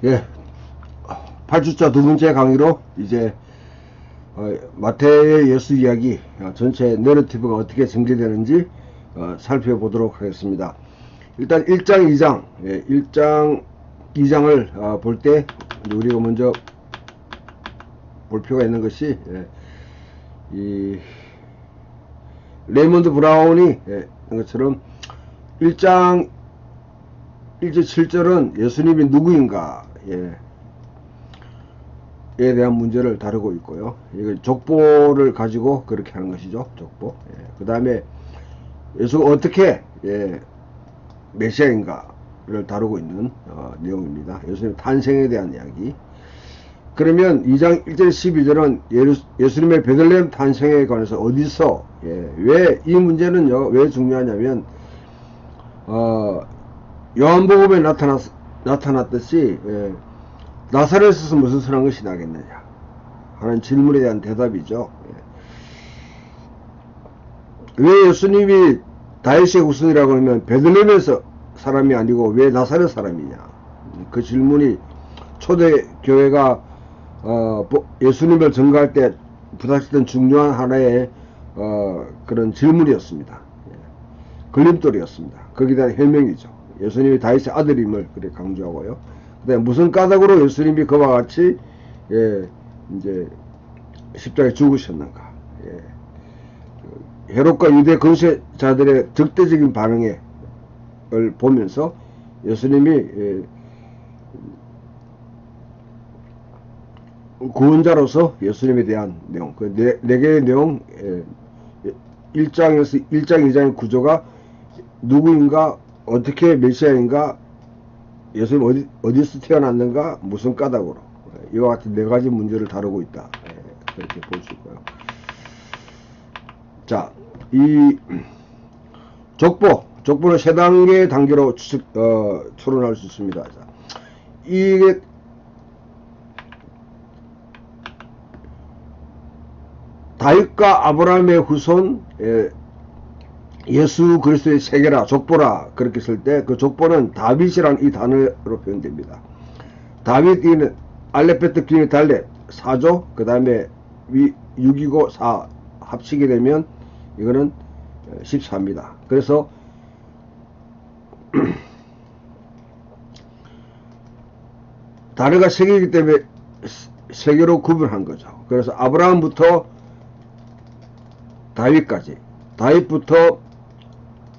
예, 8주차 두 번째 강의로 이제 마태의 예수 이야기 전체 내러티브가 어떻게 전개되는지 살펴보도록 하겠습니다. 일단 1장 2장 1장 2장을 볼 때 우리가 먼저 볼 필요가 있는 것이 이 레이먼드 브라운이 한 것처럼 1장 1절 7절은 예수님이 누구인가 에 대한 문제를 다루고 있고요. 이거 족보를 가지고 그렇게 하는 것이죠. 족보. 그 다음에 예수가 어떻게 메시아인가를 다루고 있는 내용입니다. 예수님 탄생에 대한 이야기. 그러면 2장 1절 12절은 예수님의 베들레헴 탄생에 관해서 어디서 왜 이 문제는요 왜 중요하냐면 요한복음에 나타났듯이 나사렛에서 무슨 선한 것이 나겠느냐 하는 질문에 대한 대답이죠. 왜 예수님이 다윗의 후손이라고 하면 베들레헴에서 사람이 아니고 왜 나사렛 사람이냐, 그 질문이 초대교회가 예수님을 전가할 때 부닥쳤던 중요한 하나의 그런 질문이었습니다. 걸림돌이었습니다. 거기에 대한 해명이죠. 예수님이 다윗의 아들임을 그래 강조하고요. 그다음에 무슨 까닭으로 예수님이 그와 같이 이제 십자가에 죽으셨는가? 헤롯과 유대 건세자들의 적대적인 반응을 보면서 예수님이 구원자로서 예수님에 대한 내용, 그 네 개의 내용, 1장 2장의 구조가 누구인가, 어떻게 메시아인가, 예수님 어디서 태어났는가, 무슨 까닭으로, 이와 같은 네 가지 문제를 다루고 있다. 그렇게 볼 수 있고요. 자, 이 족보는 세 단계의 단계로 추론할 수 있습니다. 자, 이게 다윗과 아브라함의 후손, 예수 그리스도의 세계라, 족보라, 그렇게 쓸 때 그 족보는 다윗이라는 이 단어로 표현됩니다. 다윗이는 알레페트 기니 달렛 4조, 그 다음에 6이고 4 합치게 되면 이거는 14입니다. 그래서 단어가 세 개이기 때문에 세 개로 구분한 거죠. 그래서 아브라함부터 다윗까지, 다윗부터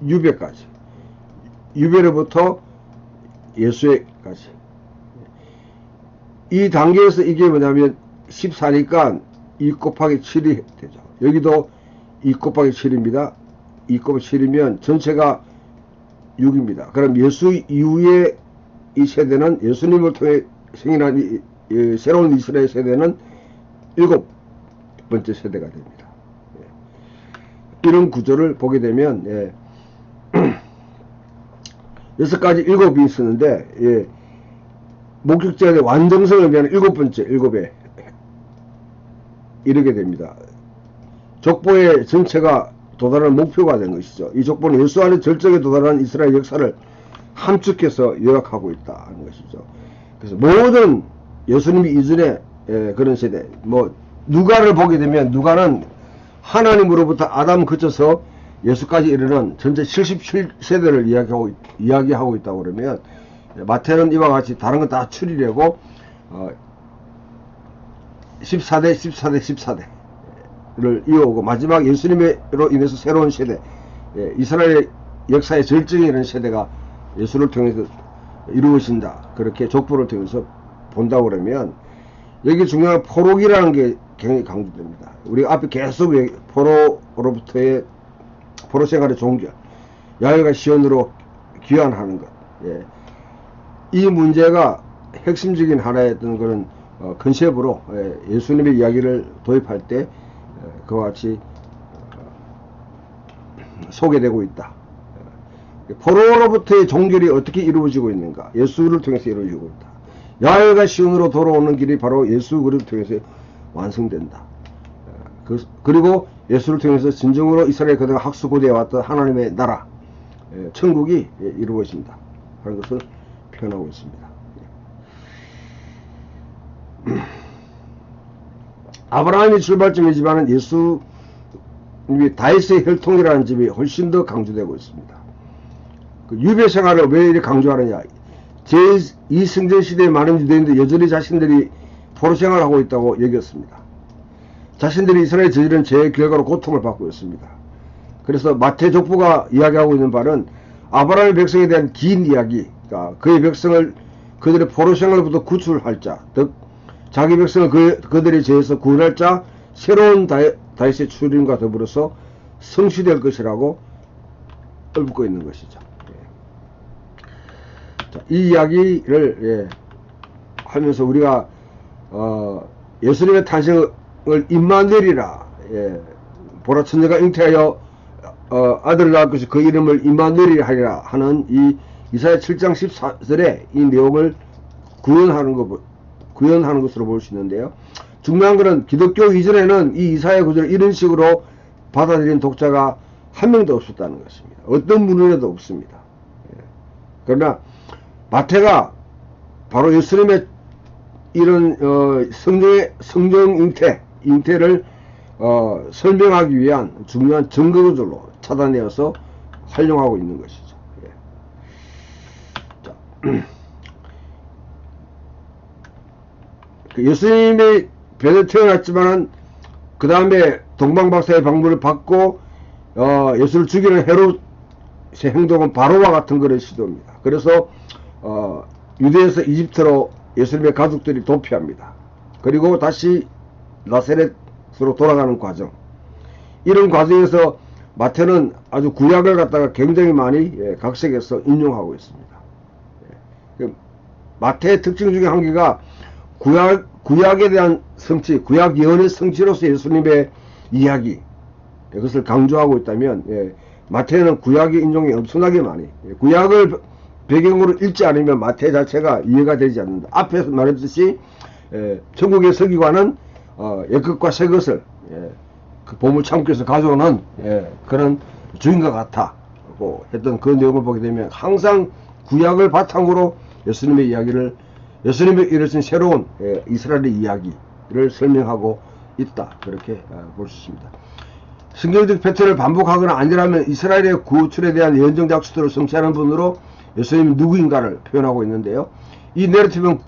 유배까지, 유배로부터 예수에까지, 이 단계에서 이게 뭐냐면 14니까 2 곱하기 7이 되죠. 여기도 2 곱하기 7입니다. 2 곱하기 7이면 전체가 6입니다. 그럼 예수 이후에 이 세대는, 예수님을 통해 생겨난 이 새로운 이스라엘 세대는 7번째 세대가 됩니다. 이런 구조를 보게 되면 6가지 7이 있었는데 목적자의 완성성을 의미하는 7번째 7에 이르게 됩니다. 족보의 전체가 도달하는 목표가 된 것이죠. 이 족보는 예수 안의 절정에 도달한 이스라엘 역사를 함축해서 요약하고 있다는 것이죠. 그래서 모든 예수님이 이전에 그런 세대, 누가를 보게 되면 누가는 하나님으로부터 아담 거쳐서 예수까지 이르는 전체 77세대를 이야기하고 있다고 그러면, 마태는 이와 같이 다른 건 다 추리려고 14대 를 이어오고, 마지막 예수님으로 인해서 새로운 세대, 이스라엘 역사의 절정에 이르는 세대가 예수를 통해서 이루어진다, 그렇게 족보를 통해서 본다고 그러면, 여기 중요한 포록이라는 게 굉장히 강조됩니다. 우리가 앞에 계속 포로로부터의 포로 생활의 종결, 야훼가 시온으로 귀환하는 것, 이 문제가 핵심적인 하나의 어떤 그런 컨셉으로 예수님의 이야기를 도입할 때 그와 같이 소개되고 있다. 포로로부터의 종결이 어떻게 이루어지고 있는가? 예수를 통해서 이루어지고 있다. 야훼가 시온으로 돌아오는 길이 바로 예수 그리스도를 통해서 완성된다. 그리고 예수를 통해서 진정으로 이스라엘 그대가 학수고대해 왔던 하나님의 나라, 천국이 이루어진다 하는 것을 표현하고 있습니다. 아브라함이 출발점이지만 예수님이 다윗의 혈통이라는 점이 훨씬 더 강조되고 있습니다. 그 유배 생활을 왜 이렇게 강조하느냐? 제2성전 시대의 많은 유대인들 여전히 자신들이 포로 생활을 하고 있다고 여겼습니다. 자신들이 이스라엘 저지른 죄의 결과로 고통을 받고 있습니다. 그래서 마태 족보가 이야기하고 있는 바는 아브라함의 백성에 대한 긴 이야기, 그러니까 그의 백성을 그들의 포로 생활로부터 구출할 자, 즉 자기 백성을 그들의 죄에서 구원할 자, 새로운 다윗의 출림과 더불어서 성취될 것이라고 읊고 있는 것이죠. 자, 이 이야기를 하면서 우리가 예수님의 탄생을 임마누엘이라, 보라 처녀가 잉태하여 아들을 낳을 것이 그 이름을 임마누엘이라 하리라 하는 이 이사야 7장 14절에 이 내용을 구현하는 것으로 볼 수 있는데요. 중요한 것은 기독교 이전에는 이 이사야 구절을 이런 식으로 받아들인 독자가 한 명도 없었다는 것입니다. 어떤 문헌에도 없습니다. 그러나 마태가 바로 예수님의 이런 성경 잉태를 설명하기 위한 중요한 증거 구절로 찾아내어서 활용하고 있는 것이죠. 자, 예수님이 배에 태어났지만은 그 다음에 동방박사의 방문을 받고 예수를 죽이는 헤롯의 행동은 바로와 같은 그런 시도입니다. 그래서 유대에서 이집트로 예수님의 가족들이 도피합니다. 그리고 다시 나사렛으로 돌아가는 과정. 이런 과정에서 마태는 아주 구약을 갖다가 굉장히 많이 각색해서 인용하고 있습니다. 마태의 특징 중에 한 개가 구약에 대한 성취, 구약 예언의 성취로서 예수님의 이야기, 이것을 강조하고 있다면, 마태는 구약의 인용이 엄청나게 많이, 구약을 배경으로 읽지 않으면 마태 자체가 이해가 되지 않는다. 앞에서 말했듯이 천국의 서기관은 옛것과 새것을 그 보물창고에서 가져오는 그런 주인과 같다고 했던 그 내용을 보게 되면 항상 구약을 바탕으로 예수님의 이야기를, 예수님이 이르신 새로운 이스라엘의 이야기를 설명하고 있다, 그렇게 볼 수 있습니다. 성경적 패턴을 반복하거나 아니라면 이스라엘의 구출에 대한 예언적 약속들을 성취하는 분으로 예수님이 누구인가를 표현하고 있는데요. 이 내러티브는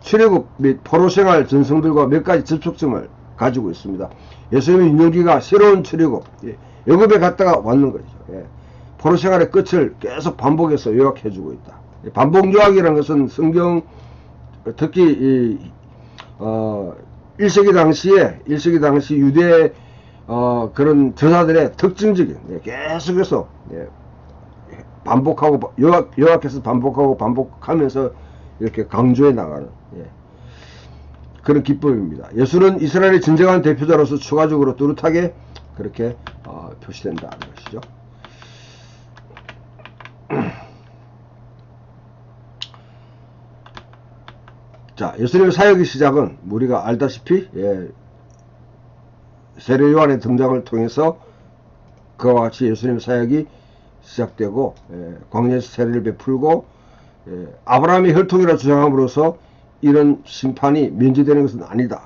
출애굽 및 포로 생활 전성들과 몇 가지 접촉점을 가지고 있습니다. 예수님의 인용기가 새로운 출애굽, 애굽에 갔다가 왔는 거죠. 포로 생활의 끝을 계속 반복해서 요약해주고 있다. 반복 요약이라는 것은 성경, 특히 1세기 당시 유대 그런 저자들의 특징적인, 계속해서 반복하고 요약해서 반복하면서 이렇게 강조해 나가는 그런 기법입니다. 예수는 이스라엘의 진정한 대표자로서 추가적으로 뚜렷하게 그렇게 표시된다는 것이죠. 자, 예수님의 사역의 시작은 우리가 알다시피 세례 요한의 등장을 통해서 그와 같이 예수님의 사역이 시작되고 광야에서 세례를 베풀고 아브라함의 혈통이라 주장함으로써 이런 심판이 면제되는 것은 아니다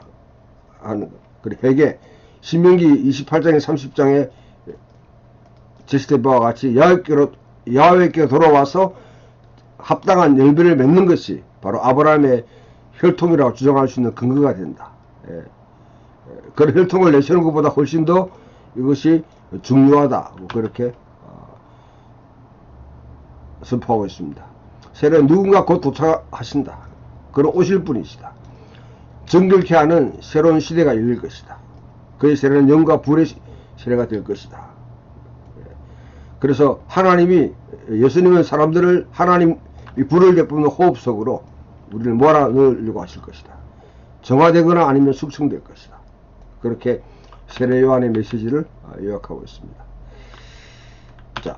하는 그 회개, 신명기 28장에 30장에 제시된 바와 같이 야훼께로 돌아와서 합당한 열매를 맺는 것이 바로 아브라함의 혈통이라고 주장할 수 있는 근거가 된다. 그런 혈통을 내세우는 것보다 훨씬 더 이것이 중요하다, 그렇게 선포하고 있습니다. 세례는 누군가 곧 도착하신다. 그는 오실 분이시다. 정결케 하는 새로운 시대가 열릴 것이다. 그의 세례는 영과 불의 세례가 될 것이다. 그래서 하나님이, 예수님은 사람들을 하나님이 불을 내뿜는 호흡 속으로 우리를 몰아넣으려고 하실 것이다. 정화되거나 아니면 숙성될 것이다. 그렇게 세례 요한의 메시지를 요약하고 있습니다. 자,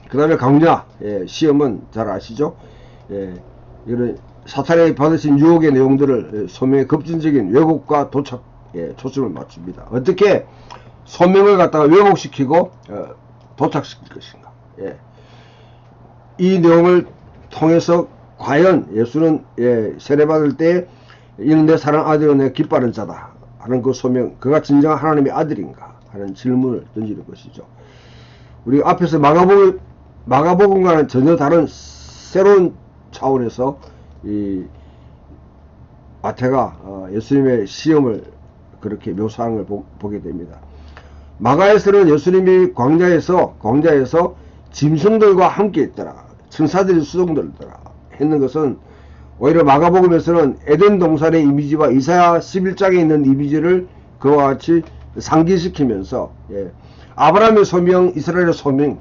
그 다음에 강야, 시험은 잘 아시죠? 이런 사탄이 받으신 유혹의 내용들을 소명의 급진적인 왜곡과 도착에 초점을 맞춥니다. 어떻게 소명을 갖다가 왜곡시키고 도착시킬 것인가. 이 내용을 통해서 과연 예수는 세례받을 때 이는 내 사랑 아들이요 내 기뻐하는 자다 하는 그 소명, 그가 진정한 하나님의 아들인가 하는 질문을 던지는 것이죠. 우리 앞에서 마가복음과는 전혀 다른 새로운 차원에서 이 마태가 예수님의 시험을 그렇게 묘사하는 걸 보게 됩니다. 마가에서는 예수님이 광야에서 짐승들과 함께 있더라, 천사들이 수종들더라 했는 것은, 오히려 마가복음에서는 에덴 동산의 이미지와 이사야 11장에 있는 이미지를 그와 같이 상기시키면서, 아브라함의 소명, 이스라엘의 소명,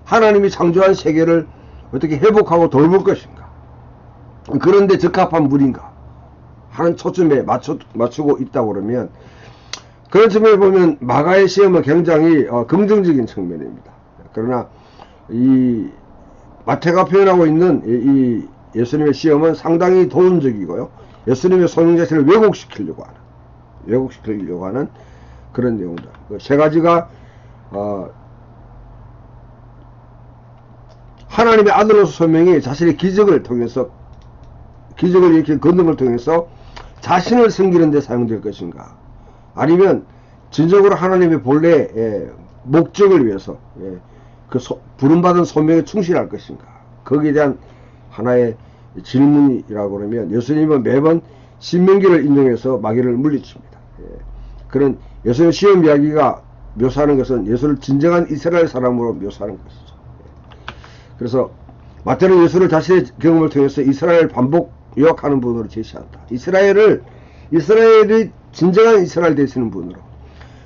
하나님이 창조한 세계를 어떻게 회복하고 돌볼 것인가, 그런데 적합한 물인가 하는 초점에 맞추고 있다고 그러면, 그런 측면에 보면 마가의 시험은 굉장히 긍정적인 측면입니다. 그러나 이 마태가 표현하고 있는 이 예수님의 시험은 상당히 도전적이고요, 예수님의 소명 자체를 왜곡시키려고 하는 그런 내용들. 그 세 가지가 하나님의 아들로서 소명이 자신의 기적을 일으킨 권능을 통해서 자신을 섬기는 데 사용될 것인가, 아니면 진정으로 하나님의 본래 목적을 위해서 그 부름받은 소명에 충실할 것인가, 거기에 대한 하나의 질문이라고 그러면, 예수님은 매번 신명기를 인용해서 마귀를 물리칩니다. 그런 예수님 시험 이야기가 묘사하는 것은 예수를 진정한 이스라엘 사람으로 묘사하는 것이죠. 그래서 마태는 예수를 자신의 경험을 통해서 이스라엘 반복 요약하는 분으로 제시한다. 이스라엘이 진정한 이스라엘 되시는 분으로,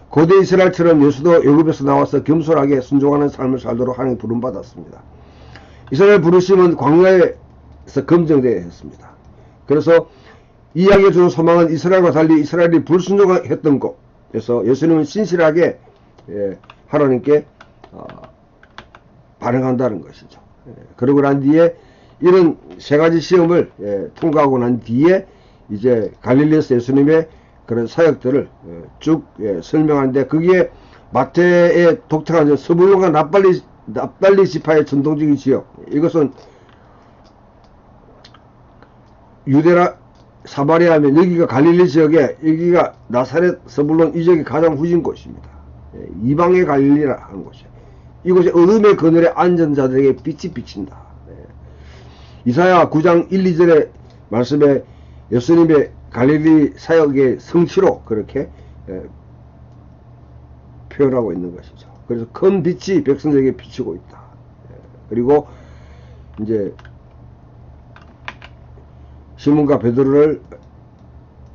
고대 이스라엘처럼 예수도 애굽에서 나와서 겸손하게 순종하는 삶을 살도록 하나님이 부름받았습니다. 이스라엘 부르심은 광야에서 검증되어야 했습니다. 그래서 이 이야기에 주는 소망은 이스라엘과 달리 이스라엘이 불순종했던 곳에서 예수님은 신실하게 하나님께 반응한다는 것이죠. 그러고 난 뒤에 이런 세 가지 시험을 통과하고 난 뒤에 이제 갈릴리에서 예수님의 그런 사역들을 쭉 설명하는데, 거기에 마태의 독특한 스불론과 납달리 지파의 전통적인 지역, 이것은 유대라 사마리아 하면 여기가 갈릴리 지역에, 여기가 나사렛, 스불론 이 지역이 가장 후진 곳입니다. 이방의 갈릴리라 하는 곳이에요. 이곳에 어둠의 그늘에 앉은 자들에게 빛이 비친다. 이사야 9장 1, 2절의 말씀에 예수님의 갈릴리 사역의 성취로 그렇게 표현하고 있는 것이죠. 그래서 큰 빛이 백성들에게 비치고 있다. 그리고 이제 시몬과 베드로를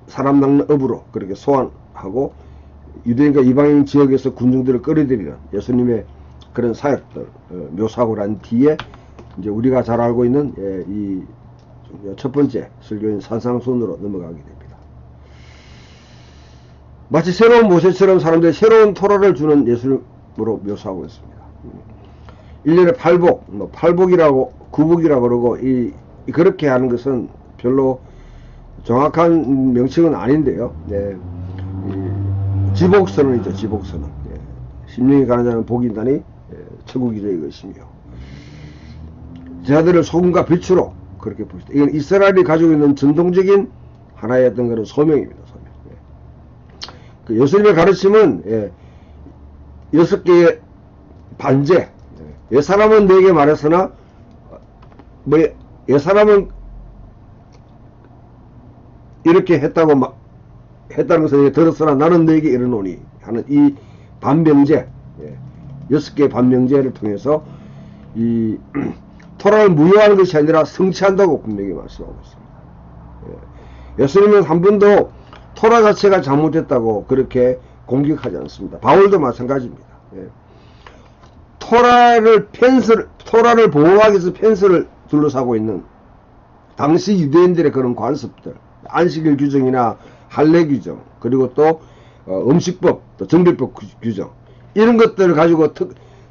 사람 낚는 업으로 그렇게 소환하고 유대인과 이방인 지역에서 군중들을 끌어들이는 예수님의 그런 사역들 묘사하고 난 뒤에 이제 우리가 잘 알고 있는 이 첫 번째 설교인 산상순으로 넘어가게 됩니다. 마치 새로운 모세처럼 사람들이 새로운 토라를 주는 예수님으로 묘사하고 있습니다. 1년에 팔복이라고 구복이라고 그러고 그렇게 하는 것은 별로 정확한 명칭은 아닌데요. 지복선언이죠. 지복선언. 심령이 가는 자는 복이 있다니 천국이 저희 것이며, 제자들을 소금과 빛으로 그렇게 보시다. 이건 이스라엘이 가지고 있는 전통적인 하나의 어떤 그런 소명입니다. 소명. 그 예수님의 가르침은 6개의 반제. 옛사람은 내게 말했으나 옛사람은 이렇게 했다는 것을 들었으나 나는 너에게 이르노니 하는 이 반명제, 6개의 반명제를 통해서 이 토라를 무효하는 것이 아니라 성취한다고 분명히 말씀하고 있습니다. 예수님은 한 번도 토라 자체가 잘못됐다고 그렇게 공격하지 않습니다. 바울도 마찬가지입니다. 토라를 보호하기 위해서 펜스를 둘러싸고 있는 당시 유대인들의 그런 관습들, 안식일 규정이나 할례 규정, 그리고 또 음식법, 또 정결법 규정, 이런 것들을 가지고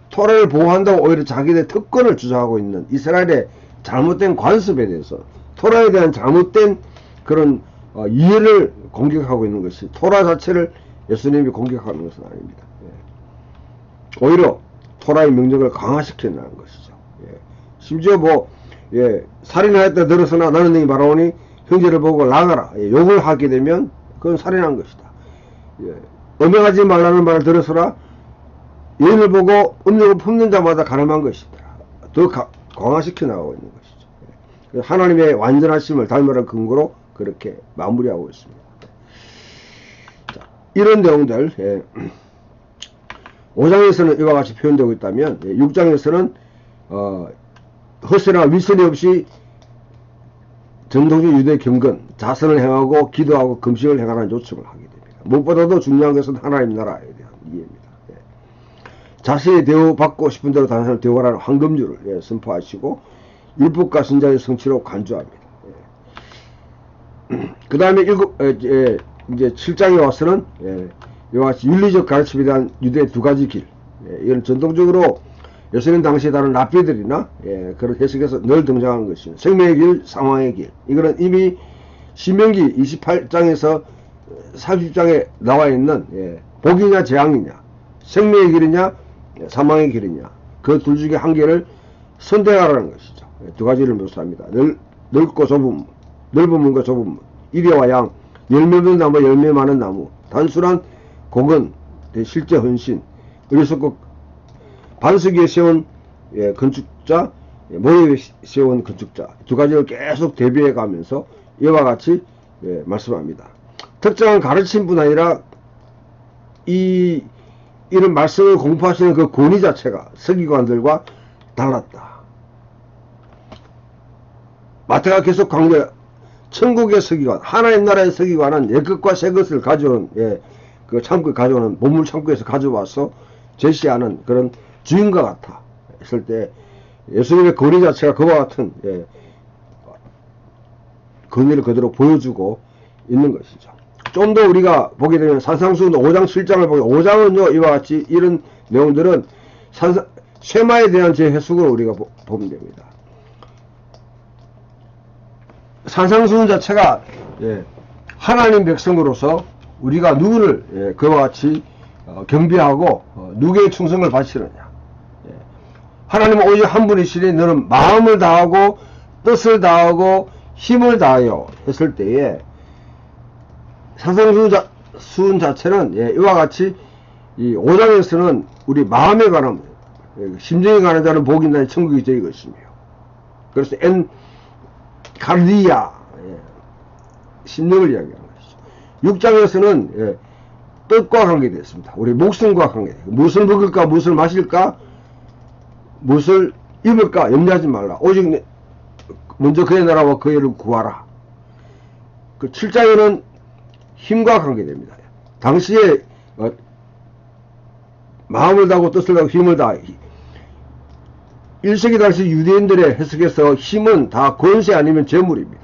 토라를 보호한다고 오히려 자기들의 특권을 주장하고 있는 이스라엘의 잘못된 관습에 대해서, 토라에 대한 잘못된 그런 이해를 공격하고 있는 것이, 토라 자체를 예수님이 공격하는 것은 아닙니다. 오히려 토라의 명령을 강화시켜나가는 것이죠. 심지어 살인하였다 들었으나 나는 너희 말하오니 형제를 보고 나가라 욕을 하게 되면 그건 살인한 것이다. 음행하지 말라는 말을 들어서라. 여인을 보고 음욕을 품는 자마다 가늠한 것이다. 더 강화시켜 나가고 있는 것이죠. 하나님의 완전하심을 닮으라는 근거로 그렇게 마무리하고 있습니다. 자, 이런 내용들 5장에서는 이와 같이 표현되고 있다면 6장에서는 헛소리나 윗소리 없이 전통적 유대 경건, 자선을 행하고 기도하고 금식을 행하라는 요청을 하게 됩니다. 무엇보다도 중요한 것은 하나님 나라에 대한 이해입니다. 자신이 대우받고 싶은 대로 다른 사람을 대우하라는 황금률을 선포하시고 율법과 선자의 성취로 간주합니다. 그 다음에 이제 7장에 와서는 이와 같이 윤리적 가르침에 대한 유대의 두 가지 길, 이건 전통적으로 예수님 당시에 다른 랍비들이나 그런 해석에서 늘 등장하는 것입니다. 생명의 길, 상황의 길. 이거는 이미 신명기 28장에서 30장에 나와 있는 복이냐 재앙이냐, 생명의 길이냐 사망의 길이냐, 그 둘 중에 한 개를 선택하라는 것이죠. 두 가지를 묘사합니다. 넓고 좁은 문, 넓은 문과 좁은 문, 이리와 양, 열매 없는 나무, 열매 많은 나무, 단순한 공헌, 실제 헌신, 어리석고 반석 위에 세운 건축자, 모래 위에 세운 건축자, 두 가지를 계속 대비해 가면서 이와 같이 말씀합니다. 특정한 가르침뿐 아니라 이런 말씀을 공부하시는 그 권위 자체가 서기관들과 달랐다. 마태가 계속 강조해, 천국의 서기관, 하나님 나라의 서기관은 옛것과 새것을 가져온, 그 창고에 가져오는, 보물 창고에서 가져와서 제시하는 그런 주인과 같아. 했을 때, 예수님의 권위 자체가 그와 같은, 권위를 그대로 보여주고 있는 것이죠. 좀 더 우리가 보게 되면 산상수훈 5장 7장을 보게, 5장은요, 이와 같이 이런 내용들은 쇠마에 대한 제 해석을 우리가 보면 됩니다. 산상수훈 자체가 하나님 백성으로서 우리가 누구를 그와 같이 경배하고 누구의 충성을 바치느냐. 하나님은 오직 한 분이시니 너는 마음을 다하고 뜻을 다하고 힘을 다하여 했을 때에 산상수훈 자체는 이와 같이 이 5장에서는 우리 마음에 관한 심정에 관한 자는 복이 있나니 천국이 저희 것이며, 그래서 엔카르디아 심령을 이야기하는 것이죠. 6장에서는 뜻과 관계되었습니다. 우리 목숨과 관계돼요. 무엇을 먹을까, 무엇을 마실까, 무엇을 입을까 염려하지 말라. 오직 먼저 그의 나라와 그의 일을 구하라. 그 7장에는 힘과 관계됩니다. 당시에 마음을 다하고 뜻을 다하고 힘을 다하. 1세기 당시 유대인들의 해석에서 힘은 다 권세 아니면 재물입니다.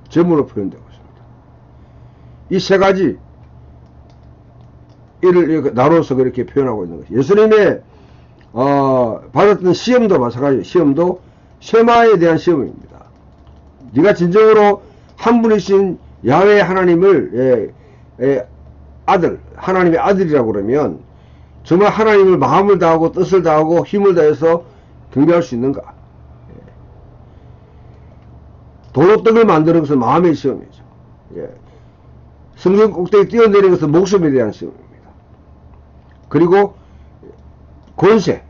재물로 표현되고 있습니다. 이 세 가지 이를 나눠서 그렇게 표현하고 있는 것이죠. 예수님의 받았던 시험도 마찬가지예요. 시험도 쇠마에 대한 시험입니다. 네가 진정으로 한 분이신 야훼 하나님을 아들, 하나님의 아들이라고 그러면 정말 하나님을 마음을 다하고 뜻을 다하고 힘을 다해서 경배할 수 있는가? 도로떡을 만드는 것은 마음의 시험이죠. 성전 꼭대기 뛰어내리는 것은 목숨에 대한 시험입니다. 그리고 권세,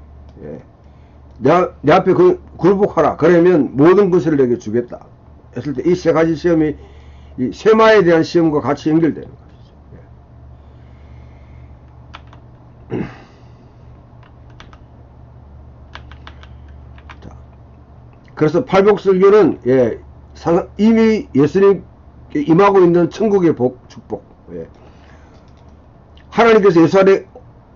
내 앞에 굴복하라. 그러면 모든 것을 내게 주겠다. 했을 때 이 세 가지 시험이 이 쇠마에 대한 시험과 같이 연결되는 것이죠. 자, 그래서 팔복설교는 이미 예수님께 임하고 있는 천국의 축복. 하나님께서 예수 안에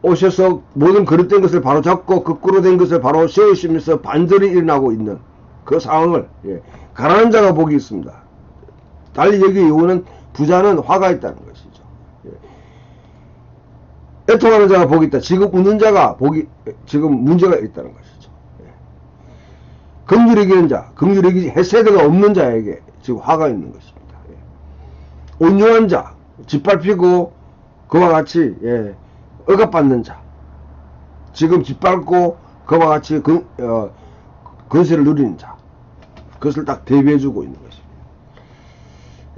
오셔서 모든 그릇된 것을 바로 잡고 거꾸로 된 것을 바로 세우시면서 반절이 일어나고 있는 그 상황을 가난한 자가 복이 있습니다. 달리 여기 이유는 부자는 화가 있다는 것이죠. 애통하는 자가 복이 있다. 지금 웃는 자가 지금 문제가 있다는 것이죠. 긍휼히 여기는 자, 긍휼히 헤세드가 없는 자에게 지금 화가 있는 것입니다. 온유한 자, 짓밟히고 그와 같이 억압받는 자, 지금 짓밟고 그와 같이 근세를 누리는 자, 그것을 딱 대비해주고 있는 것입니다.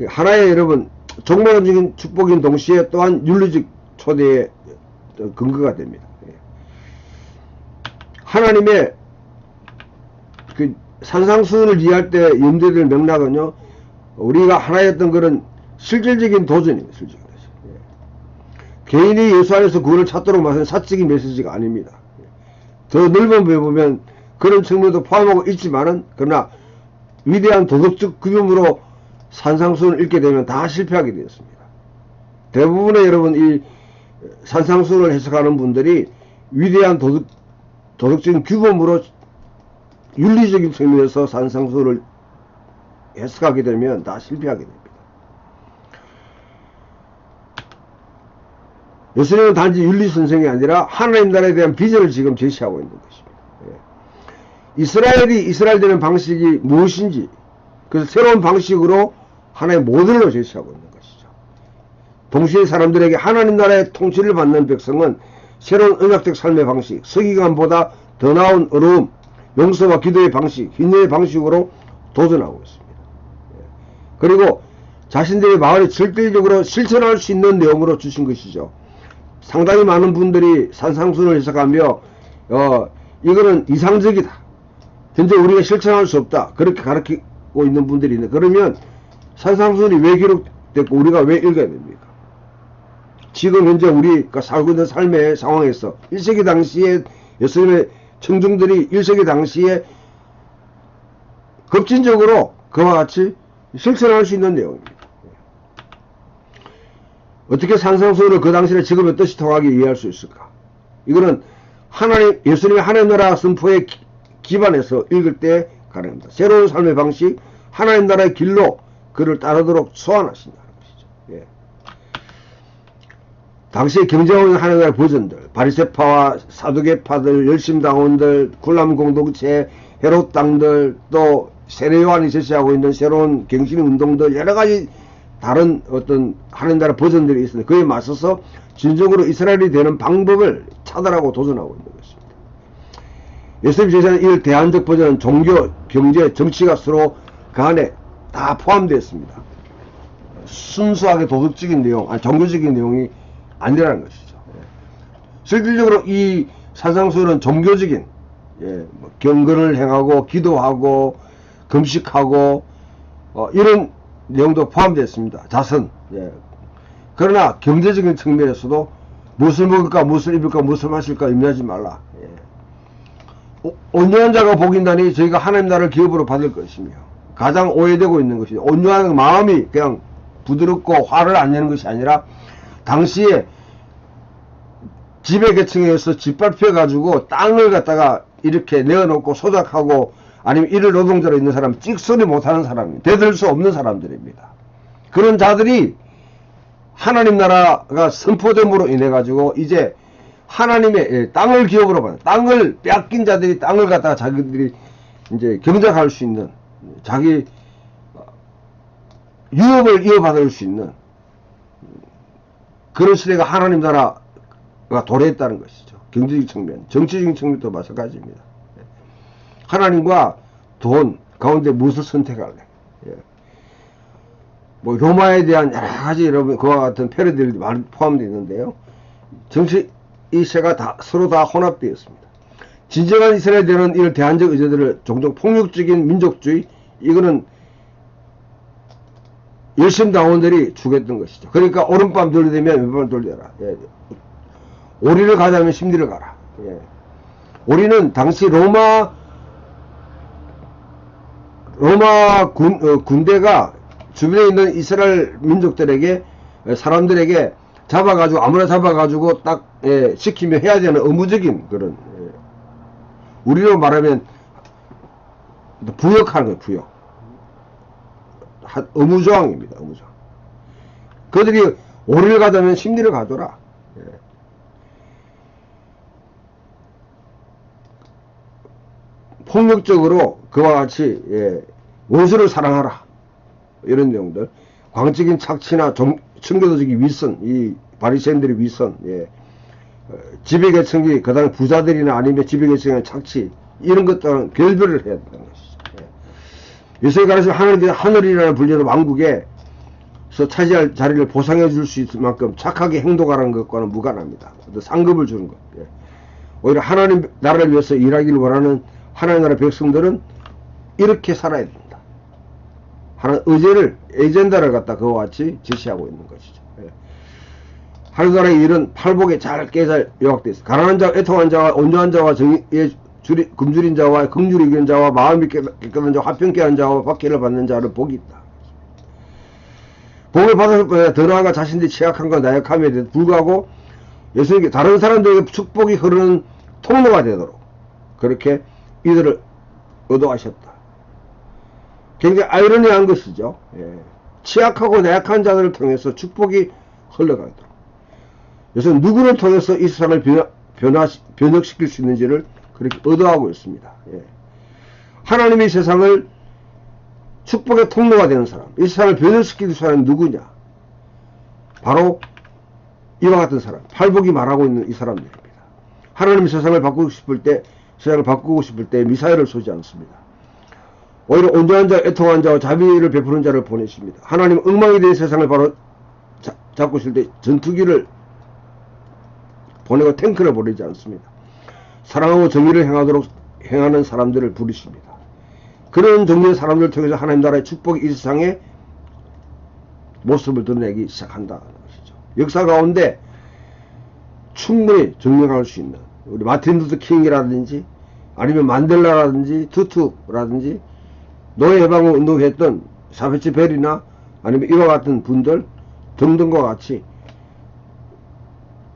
하나의 여러분 종말적인 축복인 동시에 또한 윤리적 초대의 근거가 됩니다. 하나님의 그 산상수훈을 이해할 때 염두에 될 맥락은요, 우리가 하나였던 그런 실질적인 도전입니다. 실질적인 도전. 개인이 예수 안에서 구원을 찾도록 말하는 사적인 메시지가 아닙니다. 더 넓은 부에 보면 그런 측면도 포함하고 있지만은, 그러나 위대한 도덕적 규범으로 산상수훈을 읽게 되면 다 실패하게 되었습니다. 대부분의 여러분 이 산상수훈을 해석하는 분들이 위대한 도덕적인 규범으로 윤리적인 측면에서 산상수훈을 해석하게 되면 다 실패하게 됩니다. 예수님은 단지 윤리선생이 아니라 하나님 나라에 대한 비전을 지금 제시하고 있는 것입니다. 이스라엘이 이스라엘 되는 방식이 무엇인지, 그래서 새로운 방식으로 하나의 모델로 제시하고 있는 것이죠. 동시에 사람들에게 하나님 나라의 통치를 받는 백성은 새로운 언약적 삶의 방식, 서기관보다 더 나은 어려움, 용서와 기도의 방식, 인내의 방식으로 도전하고 있습니다. 그리고 자신들의 마을에 절대적으로 실천할 수 있는 내용으로 주신 것이죠. 상당히 많은 분들이 산상수훈을 해석하며 이거는 이상적이다, 현재 우리가 실천할 수 없다, 그렇게 가르치고 있는 분들이 있는데, 그러면 산상수훈이 왜 기록됐고 우리가 왜 읽어야 됩니까? 지금 현재 우리가 살고 있는 삶의 상황에서 1세기 당시에 예수님의 청중들이 1세기 당시에 급진적으로 그와 같이 실천할 수 있는 내용입니다. 어떻게 산상수훈을 그 당시에 지금의 뜻이 통하게 이해할 수 있을까? 이거는 예수님의 하나님 나라 선포에 기반해서 읽을 때 가능합니다. 새로운 삶의 방식, 하나님 나라의 길로 그를 따르도록 소환하신다는 것이죠. 예. 당시에 경쟁하고 있는 하나님 나라의 버전들, 바리새파와 사두개파들, 열심당원들, 굴람 공동체, 헤롯 당들, 또 세례 요한이 제시하고 있는 새로운 경신 운동들, 여러가지 다른 어떤 하나님 나라 버전들이 있습니다. 그에 맞서서 진정으로 이스라엘이 되는 방법을 찾아라고 도전하고 있는 것입니다. 예수님 제시하는 이 대안적 버전은 종교, 경제, 정치가 서로 그 안에 다 포함되어 있습니다. 순수하게 도덕적인 내용, 종교적인 내용이 아니라는 것이죠. 실질적으로 이 산상수훈은 종교적인, 경건을 행하고 기도하고 금식하고 이런 내용도 포함되어 있습니다. 자선. 그러나 경제적인 측면에서도 무엇을 먹을까, 무엇을 입을까, 무엇을 마실까 염려하지 말라. 온유한 자가 복인다니 저희가 하나님 나라를 기업으로 받을 것이며, 가장 오해되고 있는 것이 온유한 마음이 그냥 부드럽고 화를 안 내는 것이 아니라, 당시에 지배계층에서 짓밟혀 가지고 땅을 갖다가 이렇게 내어놓고 소작하고, 아니면 일을 노동자로 있는 사람, 찍소리 못하는 사람입니다. 대들 수 없는 사람들입니다. 그런 자들이 하나님 나라가 선포됨으로 인해 가지고 이제 하나님의 땅을 기업으로 받는, 땅을 뺏긴 자들이 땅을 갖다가 자기들이 이제 경작할 수 있는, 자기 유업을 이어받을 수 있는 그런 시대가 하나님 나라가 도래했다는 것이죠. 경제적 측면, 정치적인 측면도 마찬가지입니다. 하나님과 돈 가운데 무엇을 선택할래? 뭐 로마에 대한 여러 가지 여러분 그와 같은 패러디들이 많이 포함되어 있는데요. 정치 이 세가 다 서로 다 혼합되어 있습니다. 진정한 이스라엘 되는 이런 대안적 의제들을 종종 폭력적인 민족주의, 이거는 열심당원들이 주겠던 것이죠. 그러니까 오른밤 돌리되면 왼밤 돌려라. 오리를 가자면 심리를 가라. 오리는 당시 로마 군대가 주변에 있는 이스라엘 민족들에게, 사람들에게 잡아가지고 아무나 잡아가지고 딱 시키며 해야 되는 의무적인 그런, 우리로 말하면 부역하는 거예요. 부역. 의무조항입니다. 의무조항. 그들이 오리를 가자면 심리를 가둬라. 폭력적으로 그와 같이 원수를 사랑하라, 이런 내용들, 광적인 착취나 청교도적인 위선, 이 바리새인들의 위선, 지배계층이 그다음에 부자들이나 아니면 지배계층의 착취, 이런 것들은 결별을 해야 된다는 것이죠. 예수님 가르치신 하늘이라는 불리는 왕국에 차지할 자리를 보상해 줄 수 있을 만큼 착하게 행동하라는 것과는 무관합니다. 상급을 주는 것. 예. 오히려 하나님 나라를 위해서 일하기를 원하는 하나님 나라 백성들은 이렇게 살아야 된다. 하나님 의제를, 에젠다를 갖다 그와 같이 제시하고 있는 것이죠. 예. 하나님 나라의 일은 팔복에 잘 깨잘 요약되어 있습니다. 가난한 자와 애통한 자와 온전한 자와 정의에 굶주린 자와 긍휼히 여기는 자와 마음이 깨끗한 자와 화평케 하는 자와 박해를 받는 자를 복이 있다. 복을 받았을 뿐 더 나아가 자신들이 취약함과 나약함에 대해 불구하고 예수님께 다른 사람들에게 축복이 흐르는 통로가 되도록 그렇게 이들을 의도하셨다. 굉장히 아이러니한 것이죠. 예. 취약하고 나약한 자들을 통해서 축복이 흘러가도록. 예수는 누구를 통해서 이 세상을 변혁시킬 수 있는지를 그렇게 의도하고 있습니다. 예. 하나님이 세상을 축복의 통로가 되는 사람, 이 세상을 변혁시킬 사람은 누구냐? 바로 이와 같은 사람, 팔복이 말하고 있는 이 사람들입니다. 하나님이 세상을 바꾸고 싶을 때 미사일을 쏘지 않습니다. 오히려 온전한 자, 애통한 자와 자비를 베푸는 자를 보내십니다. 하나님은 엉망이 된 세상을 바로 잡고 있을 때 전투기를 보내고 탱크를 보내지 않습니다. 사랑하고 정의를 행하는 사람들을 부르십니다. 그런 종류의 사람들을 통해서 하나님 나라의 축복이 이 세상에 모습을 드러내기 시작한다는 것이죠. 역사 가운데 충분히 증명할 수 있는 우리 마틴 루터 킹이라든지 아니면 만델라라든지 투투라든지 노예 해방을 운동했던 사베치 벨이나 아니면 이와 같은 분들 등등과 같이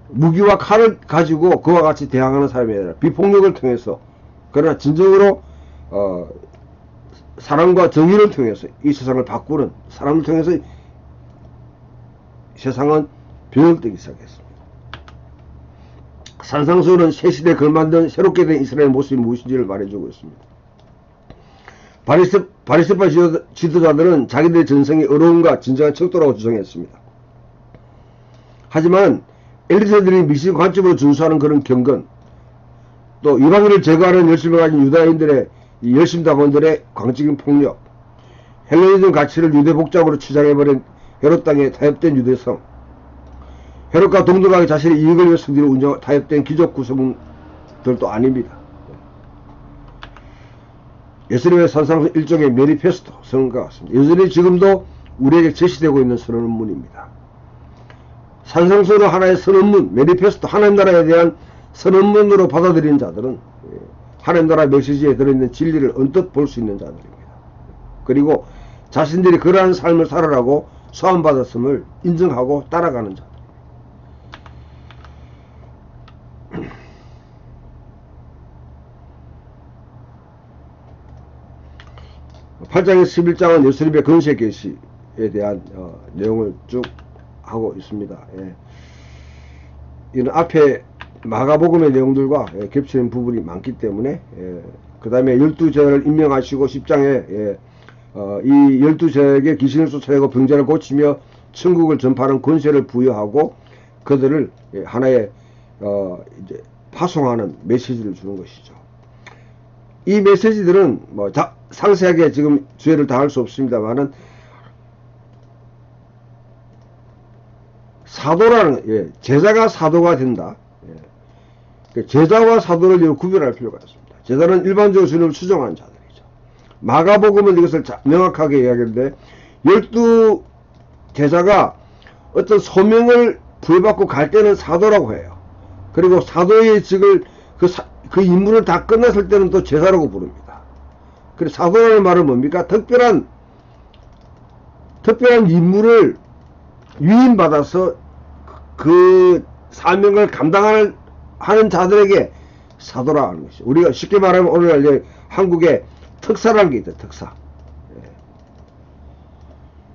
무기와 칼을 가지고 그와 같이 대항하는 사람이 아니라 비폭력을 통해서 그러나 진정으로 사랑과 정의를 통해서 이 세상을 바꾸는 사람을 통해서 세상은 변혁되기 시작했습니다. 산상수훈은 새 시대에 걸맞는 새롭게 된 이스라엘 모습이 무엇인지를 말해주고 있습니다. 바리새파 지도자들은 자기들의 전성이 어려움과 진정한 척도라고 주장했습니다. 하지만 엘리트들이 미신 관점으로 준수하는 그런 경건, 또 이방인을 제거하는 열심을 가진 유다인들의 이 열심당원들의 광적인 폭력, 헬레니즘 가치를 유대 복장으로 치장해버린 헤롯 땅에 타협된 유대성, 헤롯과 동등하게 자신의 이익을 위해 승리로 운영 타협된 기적 구성들도 아닙니다. 예수님의 산상수 일종의 매니페스토 선언과 같습니다. 여전히 지금도 우리에게 제시되고 있는 선언문입니다. 산상수는 하나의 선언문, 매니페스토, 하나님 나라에 대한 선언문으로 받아들이는 자들은 하나님 나라 메시지에 들어있는 진리를 언뜻 볼 수 있는 자들입니다. 그리고 자신들이 그러한 삶을 살아라고 소환받았음을 인정하고 따라가는 자들. 8장에서 11장은 예수님의 건세 계시에 대한 내용을 쭉 하고 있습니다. 예. 이는 앞에 마가복음의 내용들과 겹치는 부분이 많기 때문에 그 다음에 12제자를 임명하시고 10장에 이 12제자에게 귀신을 쫓아내고 병자를 고치며 천국을 전파하는 권세를 부여하고 그들을 하나의 이제 파송하는 메시지를 주는 것이죠. 이 메시지들은 뭐 상세하게 지금 주의를 다할 수 없습니다만은 사도라는 제자가 사도가 된다. 제자와 사도를 구별할 필요가 있습니다. 제자는 일반적으로 주님을 추종하는 자들이죠. 마가복음은 이것을 명확하게 이야기하는데 12 제자가 어떤 소명을 부여받고 갈 때는 사도라고 해요. 그리고 사도의 직을 그 임무를 다 끝났을 때는 또 제자라고 부릅니다. 그래서 사도라는 말은 뭡니까? 특별한 임무를 위임받아서 그 사명을 감당하는 자들에게 사도라 하는 것이죠. 우리가 쉽게 말하면 오늘날 한국에 특사라는 게 있다. 특사.